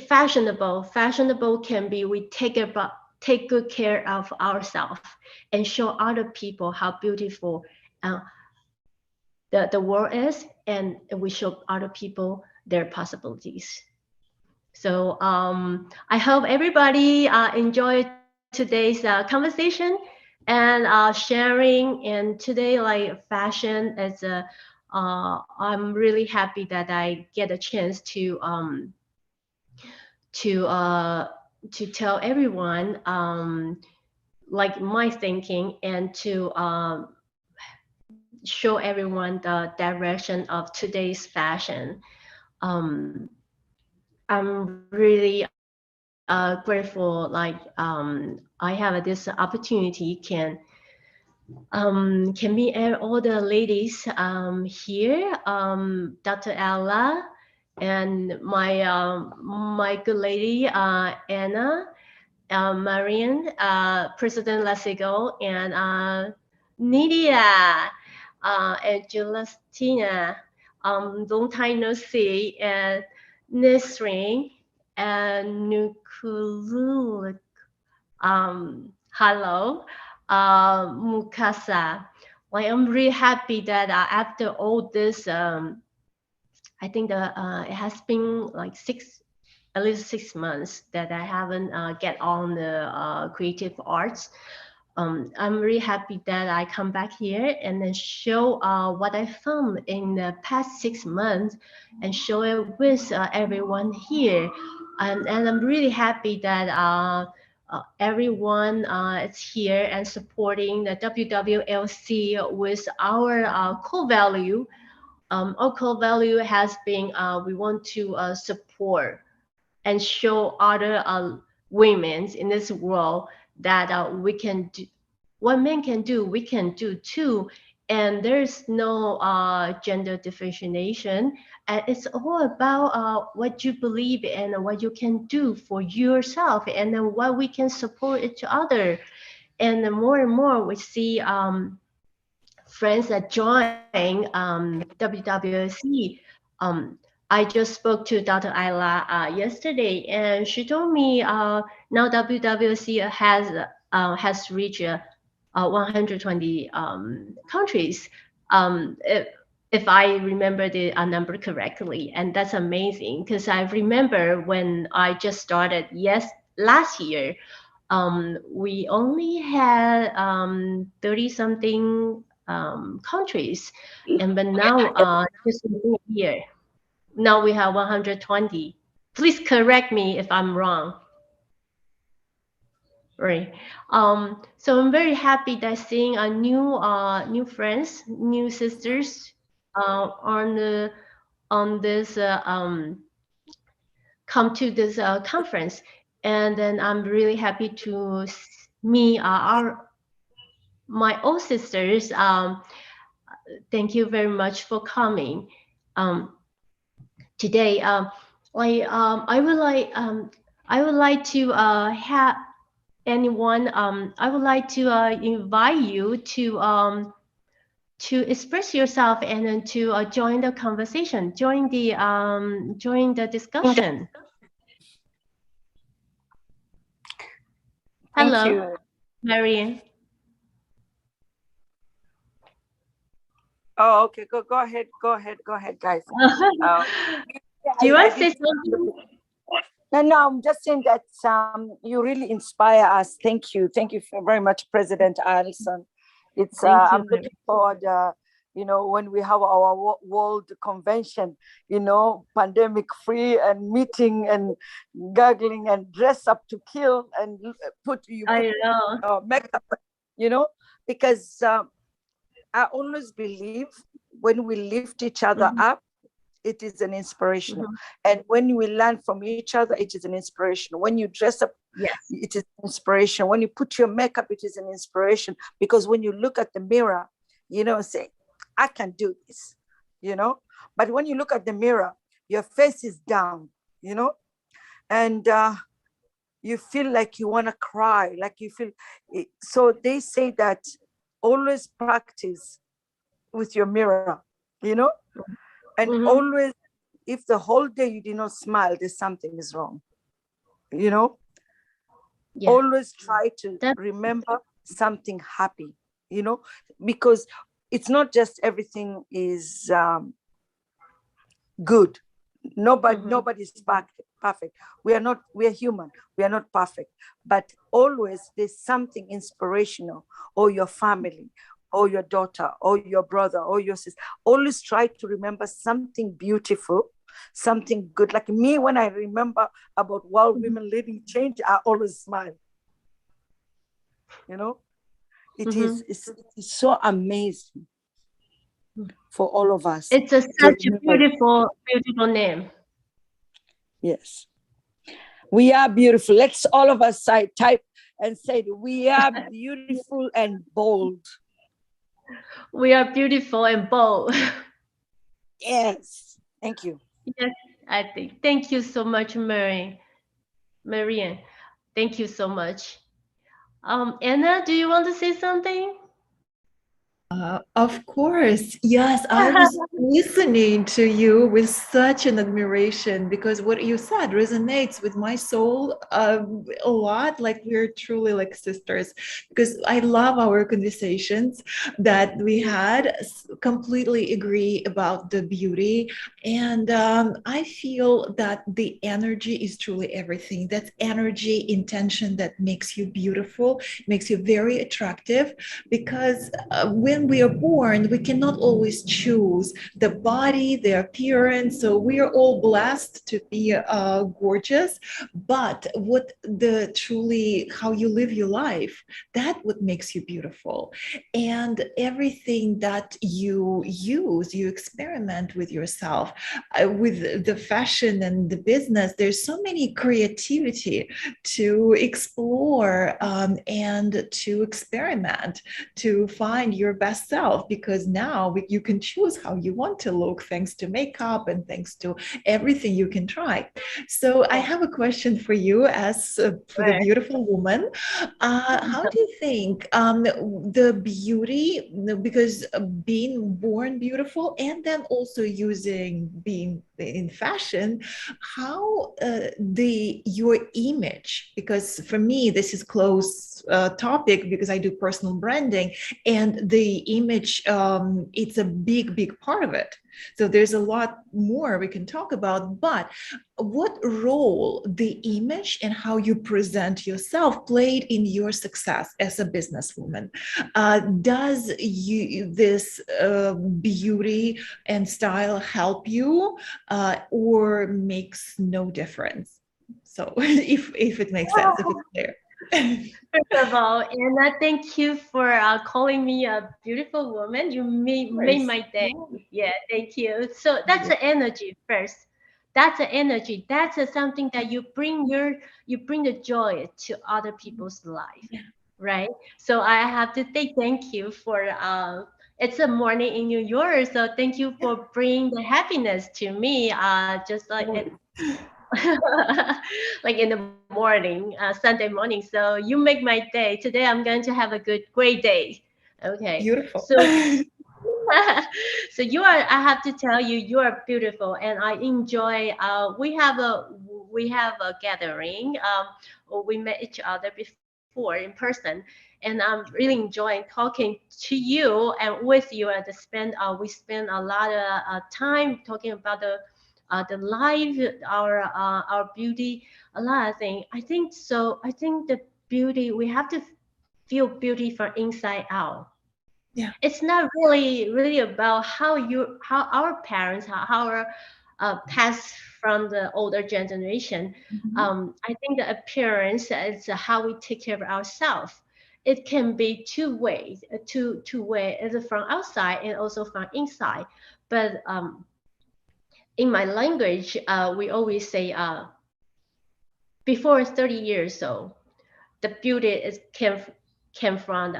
fashionable can be we take good care of ourselves and show other people how beautiful uh, the world is, and we show other people their possibilities. So I hope everybody enjoyed today's conversation and sharing. And today, like fashion is a, I'm really happy that I get a chance to uh, to tell everyone like my thinking, and to show everyone the direction of today's fashion. Um, I'm really grateful. Like I have this opportunity can meet all the ladies here, Dr. Ella, and my good lady Anna, Marian, President Lasigo, and Nidia, and Julistina. Long time no see, and Nisrin, and Nukulu. Hello, Mukasa. Like I'm really happy that after all this, I think that it has been like at least 6 months that I haven't get on the creative arts. I'm really happy that I come back here and then show what I found in the past 6 months and show it with everyone here. And I'm really happy that everyone is here and supporting the WWLC with our core value. Our core value has been we want to support and show other women in this world that we can do what men can do, we can do too. And there's no gender differentiation. And it's all about what you believe in and what you can do for yourself, and then what we can support each other. And then more and more we see friends that join WWC. I just spoke to Dr. Ayla yesterday, and she told me now WWC has reached 120 countries, if I remember the number correctly, and that's amazing because I remember when I just started last year, we only had 30 something countries, and but now just in a year, now we have 120. Please correct me if I'm wrong. Right. So I'm very happy that seeing a new friends, new sisters on the on this come to this conference, and then I'm really happy to meet our my old sisters. Thank you very much for coming today. I would like to have anyone. I would like to invite you to express yourself and then to join the conversation, join the discussion. Thank Hello, you. Marian. Oh, okay. Go ahead, guys. Do you want to I say did. something? No, I'm just saying that you really inspire us. Thank you very much, President Alison. It's Thank you. I'm looking forward. When we have our world convention, pandemic free and meeting and gargling and dress up to kill and put I know. makeup, because I always believe when we lift each other Mhm, up, it is an inspiration. mhm. And when we learn from each other, it is an inspiration. When you dress up, Yes. it is inspiration. When you put your makeup, it is an inspiration. Because when you look at the mirror, say, I can do this, But when you look at the mirror, your face is down, and you feel like you want to cry, like you feel. So they say that always practice with your mirror, and Mhm. always if the whole day you did not smile, there's something is wrong. You know, Yeah. always try to That- remember something happy, you know, because it's not just everything is good. Nobody's perfect. We are human. We are not perfect. But always there's something inspirational, or your family, or your daughter, or your brother, or your sister. Always try to remember something beautiful, something good. Like me, when I remember about World Women Leading Change, I always smile. You know, it's so amazing for all of us. It's such a beautiful name. Yes. We are beautiful. Let's all of us type and say, we are beautiful and bold. We are beautiful and bold. Yes. Thank you. Yes, I think. Thank you so much, Marianne. Thank you so much. Anna, do you want to say something? Of course, yes. I was listening to you with such an admiration because what you said resonates with my soul a lot. Like we're truly like sisters because I love our conversations that we had. Completely agree about the beauty, and I feel that the energy is truly everything. That's energy, intention that makes you beautiful, makes you very attractive because when we are born, we cannot always choose the body, the appearance. So we are all blessed to be gorgeous. But what the truly how you live your life, that what makes you beautiful. And everything that you use, you experiment with yourself, with the fashion and the business. There's so many creativity to explore and to experiment, to find your best self, because now you can choose how you want to look thanks to makeup and thanks to everything you can try. So I have a question for you as for the beautiful woman. How do you think the beauty, because being born beautiful and then also using being in fashion, how your image, because for me this is close topic because I do personal branding, and the image it's a big part of it. So there's a lot more we can talk about, but what role the image and how you present yourself played in your success as a businesswoman? Does this beauty and style help you or makes no difference? So if it makes sense, if it's clear. First of all, Anna, thank you for calling me a beautiful woman. You made my day. Yeah, thank you. So that's the energy first. That's the energy. That's something that you bring the joy to other people's life, right? So I have to say thank you for it's a morning in New York, so thank you for bringing the happiness to me. Just like like in the morning, Sunday morning. So you make my day. Today I'm going to have a great day. Okay. Beautiful. So so you are. I have to tell you, you are beautiful, and I enjoy. We have a gathering. We met each other before in person, and I'm really enjoying talking to you and with you. And we spend a lot of time talking about the life, our beauty, a lot of things. I think so. I think the beauty, we have to feel beauty from inside out. Yeah. It's not really about how our parents, how our past from the older generation. I think the appearance is how we take care of ourselves. It can be two ways, two way, either from outside and also from inside. But in my language, we always say before 30 years old, the beauty came from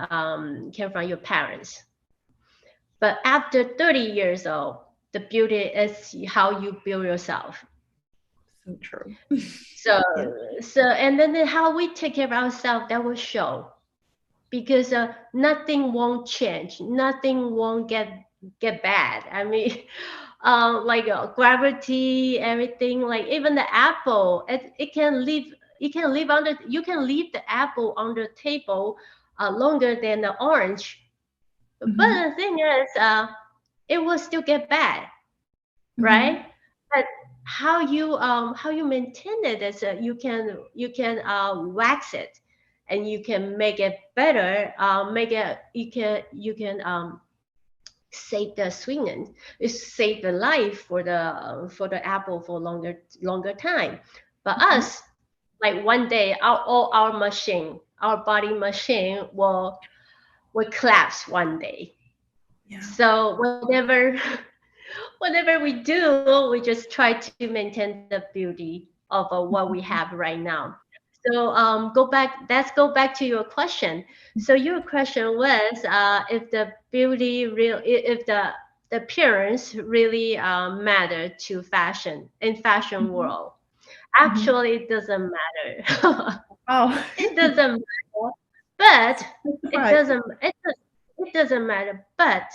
your parents. But after 30 years old, the beauty is how you build yourself. So true. So, Yeah. and then how we take care of ourselves, that will show, because nothing won't change, nothing won't get bad. I mean, like gravity, everything. Like even the apple, it can live. You can leave the apple on the table longer than the orange. But Mhm. the thing is, it will still get bad, Mhm. right? But how you maintain it is you can wax it, and you can make it better. Make it you can save the sweetness. It save the life for the apple for longer time. But Mhm. us, like one day, our body machine will collapse one day. Yeah. So whatever we do, we just try to maintain the beauty of what we have Mhm. right now. So go back. Let's go back to your question. So your question was if the beauty if the appearance really matter to fashion in fashion Mhm. world. Mhm. Actually, it doesn't matter. Oh, It doesn't matter, but it right. doesn't it, it doesn't matter. But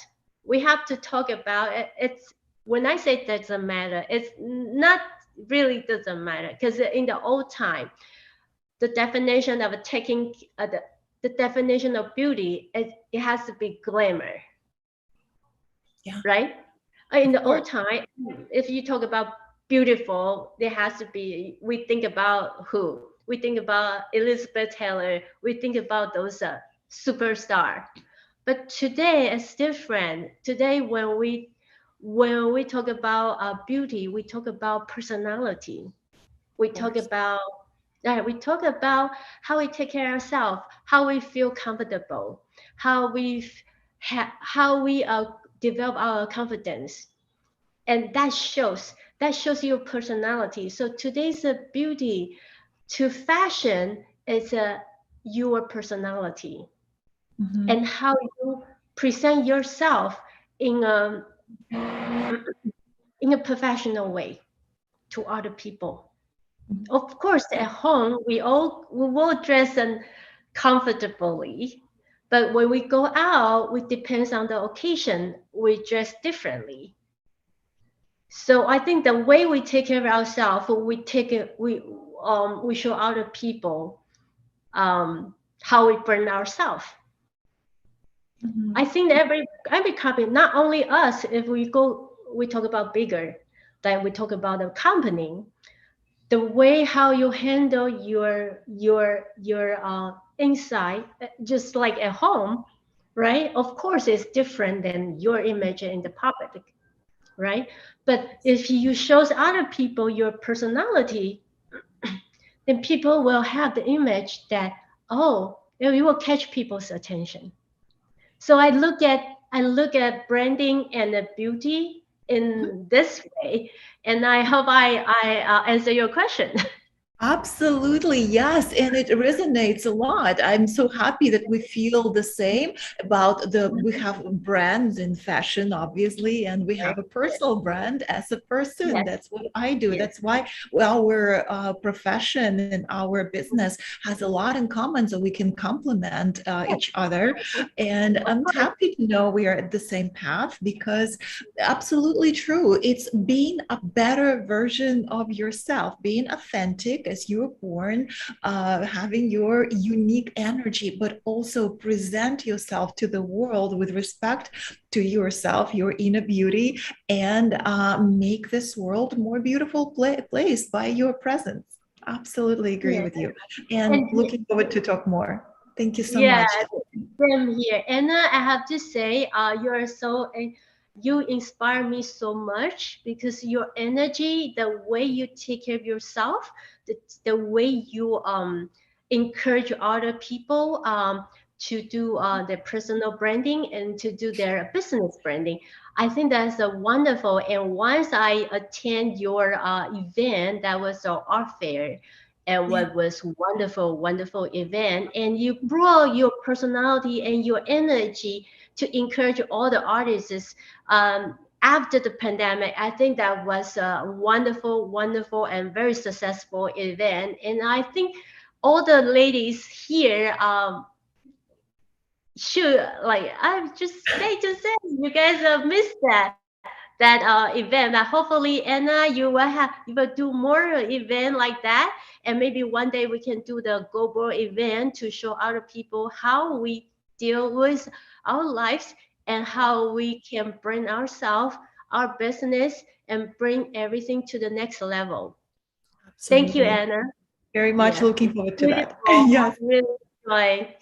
we have to talk about it. It's when I say it doesn't matter, it's not really doesn't matter because in the old time, the definition of taking the definition of beauty it has to be glamour, Yeah, right? In of the course. old time, if you talk about beautiful, there has to be, we think about who? We think about Elizabeth Taylor, we think about those superstar. But today it's different. Today when we talk about beauty, we talk about personality. We Of talk course. about we talk about how we take care of ourselves, how we feel comfortable, how how we develop our confidence, and that shows your personality. So today's beauty to fashion is your personality Mhm. and how you present yourself in a in a professional way to other people. Mhm. Of course, at home we will dress and comfortably, but when we go out, it depends on the occasion. We dress differently. So I think the way we take care of ourselves, we show other people how we bring ourselves. Mhm. I think that every company, not only us, if we talk about bigger, like we talk about the company, the way how you handle your inside, just like at home, right? Of course, it's different than your image in the public, right? But if you shows other people your personality, then people will have the image that, oh, you will catch people's attention. So I look at branding and the beauty in this way, and I hope I answer your question. Absolutely, yes. And it resonates a lot. I'm so happy that we feel the same about we have brands in fashion, obviously, and we have a personal brand as a person. Yes, That's what I do. yes, That's why our profession and our business has a lot in common, so we can complement yes, each other. And of I'm course. happy to know we are at the same path because absolutely true. It's being a better version of yourself, being authentic as you were born, having your unique energy, but also present yourself to the world with respect to yourself, your inner beauty, and make this world a more beautiful place by your presence. Absolutely agree Yeah. with you. And And looking forward to talk more. Thank you so yeah, much. same here. Anna, I have to say, you inspire me so much because your energy, the way you take care of yourself, the way you encourage other people to do their personal branding and to do their business branding. I think that's a wonderful. And once I attend your event, that was our art fair, and Yeah. what was wonderful, wonderful event. And you brought your personality and your energy to encourage all the artists. After the pandemic, I think that was a wonderful, wonderful, and very successful event. And I think all the ladies here should, like, I just say to say, you guys have missed that. event. That hopefully, Anna, you will do more event like that, and maybe one day we can do the global event to show other people how we deal with our lives and how we can bring ourselves, our business, and bring everything to the next level. Thank you, Absolutely. Anna. Very much Yeah, looking forward to that. beautiful. I Yes. really enjoy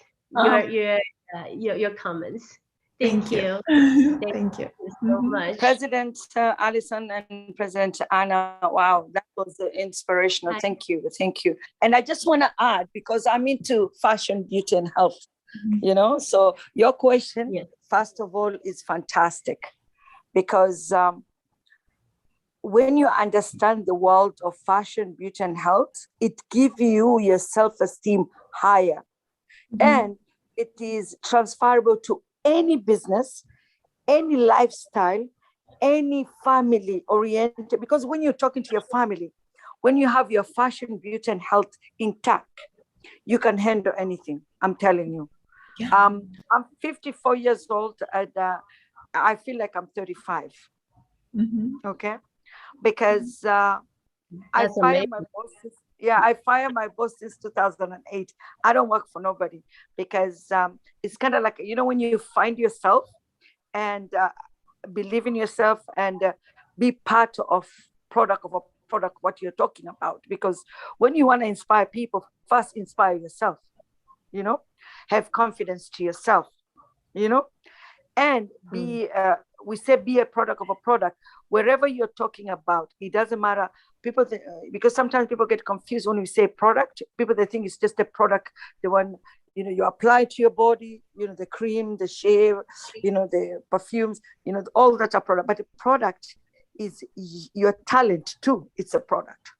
Uh, your comments. thank Thank you. you. Thank Thank you. you so Mhm. much. President Allison and President Anna, wow, that was inspirational. Hi. Thank you. Thank you. And I just want to add, because I'm into fashion, beauty, and health, so your question, Yes. first of all, is fantastic, because when you understand the world of fashion, beauty, and health, it gives you your self-esteem higher. And it is transferable to any business, any lifestyle, any family oriented. Because when you're talking to your family, when you have your fashion, beauty, and health intact, you can handle anything. I'm telling you. Yeah. I'm 54 years old, and I feel like I'm 35. Okay, because I That's fire amazing. my bosses. Yeah, I fire my boss since 2008. I don't work for nobody, because it's kind of like, when you find yourself and believe in yourself and be part of product what you're talking about. Because when you want to inspire people, first inspire yourself, have confidence to yourself, and be we say be a product of a product. Wherever you're talking about, it doesn't matter. People because sometimes people get confused when we say product. People, they think it's just a product, the one you apply to your body, the cream, the shave, the perfumes, all that are product. But the product is your talent too. It's a product.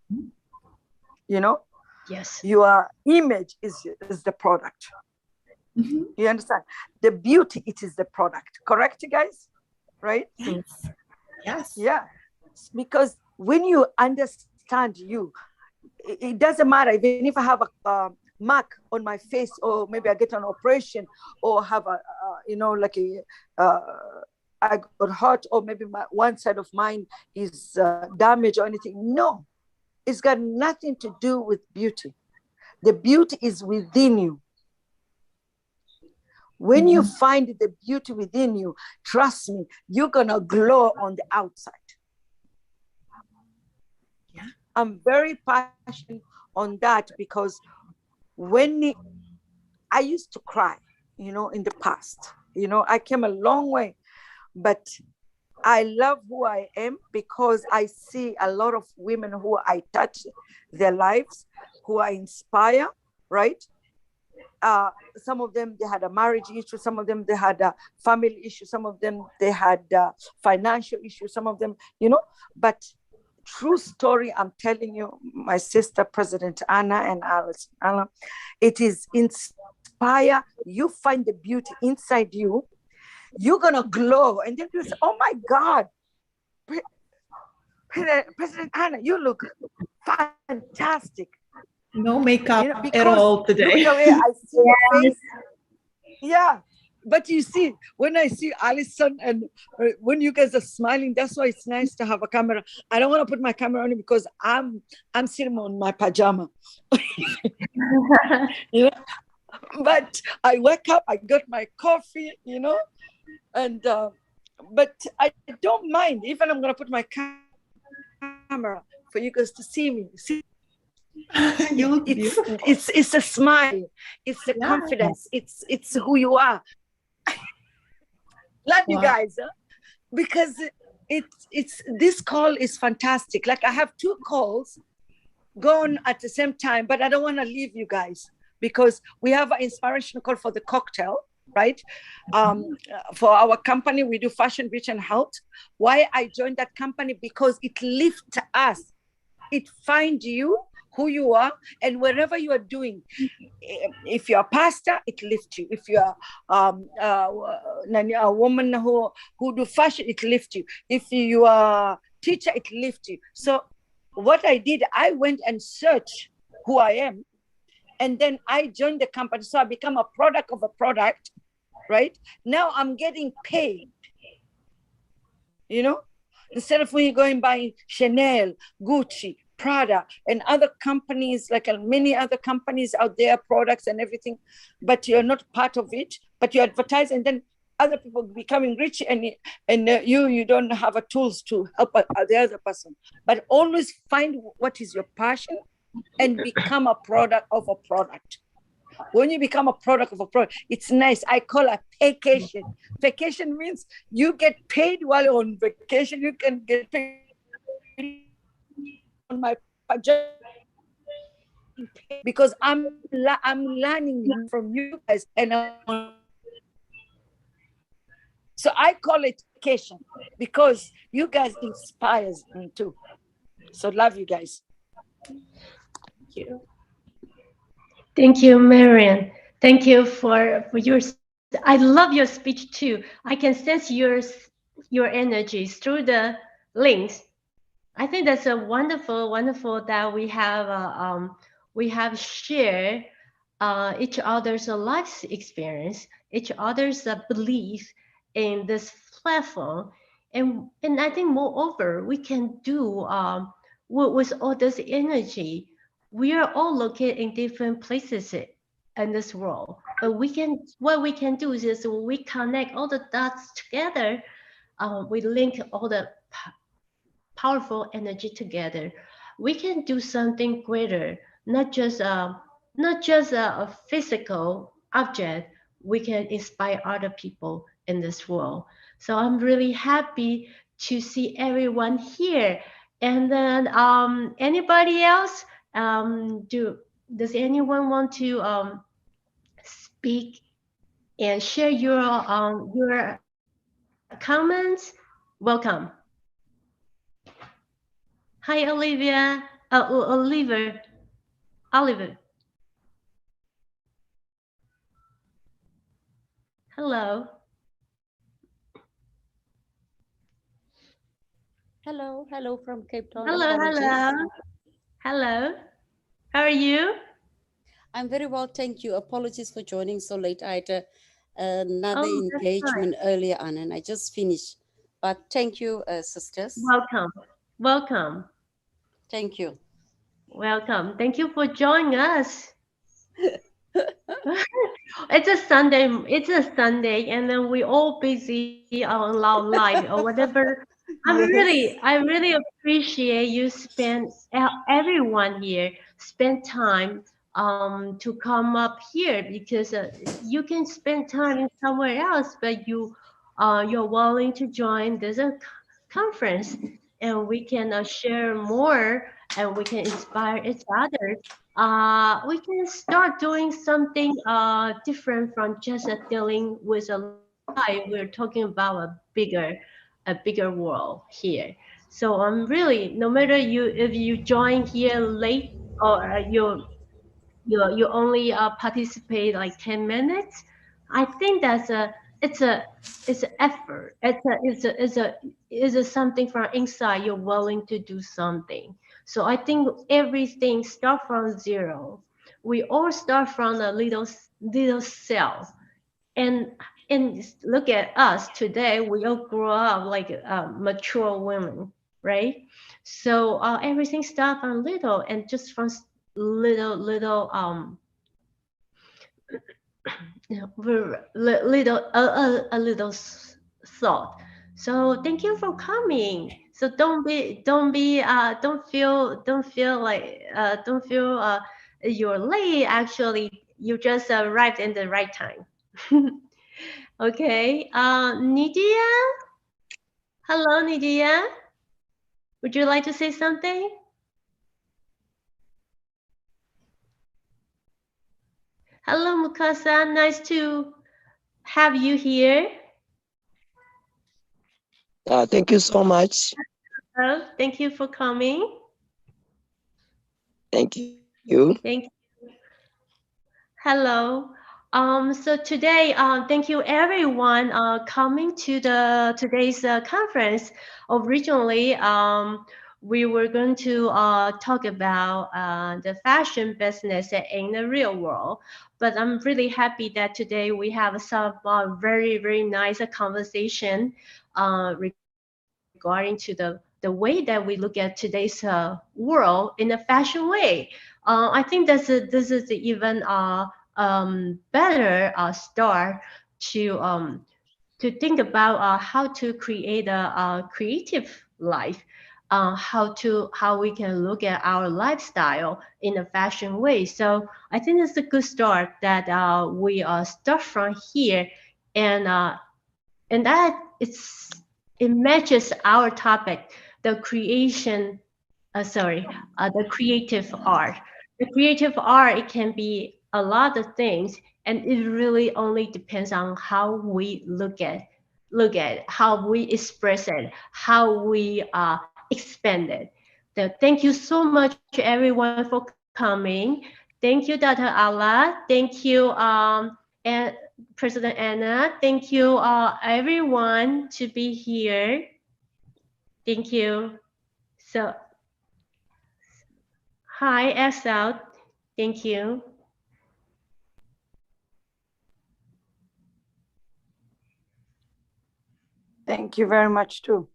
Yes. Your image is the product. You understand? The beauty, it is the product. Correct, guys? Right? Yes. Yes. Yeah. Because when you understand you, it doesn't matter. Even if I have a mark on my face, or maybe I get an operation, or have I got hurt, or maybe one side of mine is damaged or anything. No, it's got nothing to do with beauty. The beauty is within you. When you find the beauty within you, trust me, you're going to glow on the outside. Yeah. I'm very passionate on that, because when I used to cry, in the past, I came a long way, but I love who I am, because I see a lot of women who I touch their lives, who I inspire, right? Some of them, they had a marriage issue. Some of them, they had a family issue. Some of them, they had financial issues. Some of them, but true story, I'm telling you, my sister, President Anna and Anna, it is inspire. You find the beauty inside you. You're going to glow. And then you say, oh my God, President Anna, you look fantastic. No makeup at because all today. look the way I see your face. Yeah. But you see, when I see Allison and when you guys are smiling, that's why it's nice to have a camera. I don't want to put my camera on it, because I'm sitting on my pajama. But I wake up, I got my coffee, and but I don't mind. Even I'm gonna put my camera for you guys to see me. See, You look beautiful. it's a smile, it's a confidence, it's who you are. Love you guys, because it's this call is fantastic. Like, I have 2 calls going at the same time, but I don't want to leave you guys, because we have an inspirational call for the cocktail, right? For our company, we do fashion, beauty, and health. Why I joined that company? Because it lifts us. It finds you, who you are, and wherever you are doing. If you're a pastor, it lifts you. If you're a woman who do fashion, it lifts you. If you are a teacher, it lifts you. So what I did, I went and searched who I am, and then I joined the company. So I become a product of a product, right? Now I'm getting paid, Instead of when you go and buy Chanel, Gucci, Prada, and other companies, like many other companies out there, products and everything, but you're not part of it, but you advertise, and then other people becoming rich, and you don't have a tools to help the other person. But always find what is your passion and become a product of a product. When you become a product of a product, it's nice. I call it vacation. Vacation means you get paid while you're on vacation. You can get paid on my just because I'm learning from you guys, and so I call it vacation because you guys inspires me too. So love you guys. Thank you. Thank you, Marian. Thank you for your. I love your speech too. I can sense your energies through the links. I think that's a wonderful, wonderful that we have shared each other's life experience, each other's belief in this platform, and I think moreover we can do with all this energy. We are all located in different places in this world, but what we can do is just we connect all the dots together. We link all the powerful energy together, we can do something greater, not just a physical object. We can inspire other people in this world. So I'm really happy to see everyone here. And then anybody else? Does anyone want to speak and share your comments? Welcome. Hi, Olivia. Oliver. Oliver. Hello. Hello, hello from Cape Town. Hello, hello. Hello. How are you? I'm very well, thank you. Apologies for joining so late. I had another Oh, that's fine. engagement earlier on and I just finished. But thank you, sisters. Welcome. Welcome. Thank you. Welcome. Thank you for joining us. It's a Sunday. It's a Sunday, and then we all busy on live or whatever. Yes. I really appreciate you spend everyone here spend time to come up here because you can spend time in somewhere else, but you're willing to join this conference, and we can share more and we can inspire each other. We can start doing something different from just dealing with a life. We're talking about a bigger world here. So I'm really, no matter you if you join here late or you only participate like 10 minutes, I think that's a it's a it's an effort. It's a something from inside. You're willing to do something. So I think everything start from zero. We all start from a little cell, and look at us today. We all grow up like mature women, right? So everything starts from little, and just from little little a little thought. So thank you for coming. So don't feel like don't feel you're late. Actually, you just arrived in the right time. Okay, Nidia. Hello, Nidia. Would you like to say something? Hello, Mukasa. Nice to have you here. Thank you so much. Thank you for coming. Thank you. Thank you. Hello. So today, thank you everyone coming to the today's conference. Originally, we were going to talk about the fashion business in the real world, but I'm really happy that today we have some very nice conversation recorded regarding to the way that we look at today's world in a fashion way. I think this is even better start to think about how to create a creative life, how we can look at our lifestyle in a fashion way. So I think it's a good start that we start from here, and that it matches our topic, the creation. The creative art. The creative art, it can be a lot of things, and it really only depends on how we look at it, how we express it, how we expand it. So thank you so much, everyone, for coming. Thank you, Dr. Ala. Thank you, and President Anna. Thank you, everyone, to be here. Thank you. So, hi, X out. Thank you. Thank you very much too.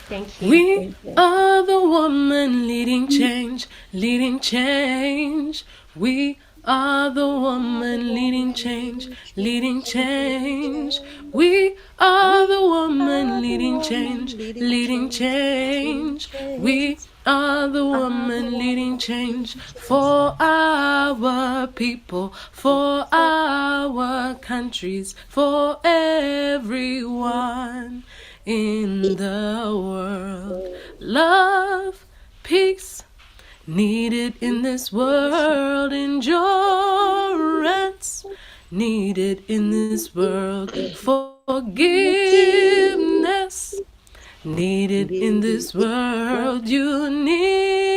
Thank you. We Thank you. are the woman leading change, leading change. We are the woman leading change, leading change. We are the woman leading change, leading change. We are the woman leading change for our people, for our countries, for everyone in the world. Love, peace, needed in this world. Endurance, needed in this world. Forgiveness, needed in this world. Unity,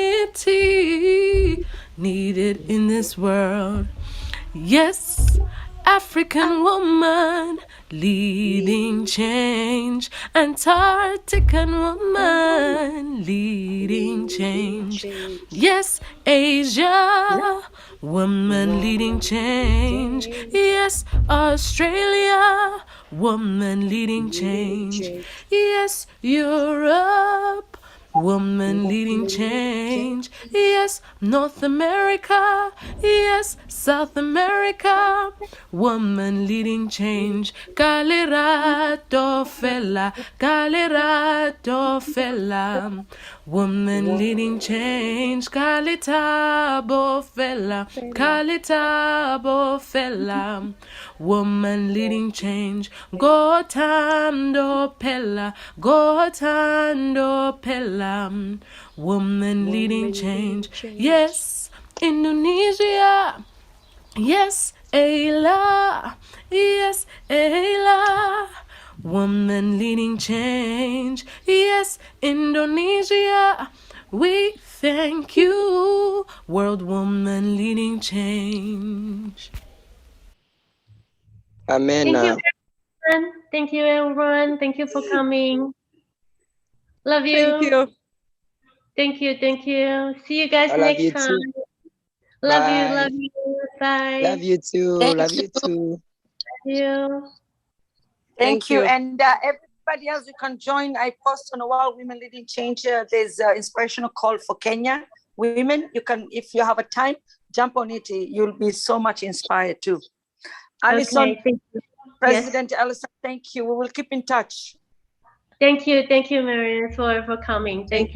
needed in this world. Yes, African woman leading change. Antarctican woman leading change. Yes, Asia woman leading change. Yes, Australia woman leading change. Yes, Europe woman leading change. Yes, North America. Yes, South America. Woman leading change. Kalirato fella. Kalirato fella. Woman leading change. Kalitabo fella. Kalitabo fella. Woman leading change. Gotando pella. Gotando pella. Woman leading change. Yes, Indonesia. Yes, Ayla. Yes, Ayla. Woman leading change. Yes, Indonesia. We thank you, World Woman leading change. Amen. Thank you, everyone. Thank you, everyone. Thank you for coming. Love you. Thank you. Thank you. Thank you. See you guys I love next you time. too. Love you. Bye. Love you. Bye. Love you too. Thank Love you. you too. Love you. Thank you. And everybody else, you can join. I post on World Women Leading Change. There's an inspirational call for Kenya women. You can, if you have a time, jump on it. You'll be so much inspired too. Alison, Okay. Thank you. President Alison, thank you. We will keep in touch. Thank you. Thank you, Marian, for coming. Thank you.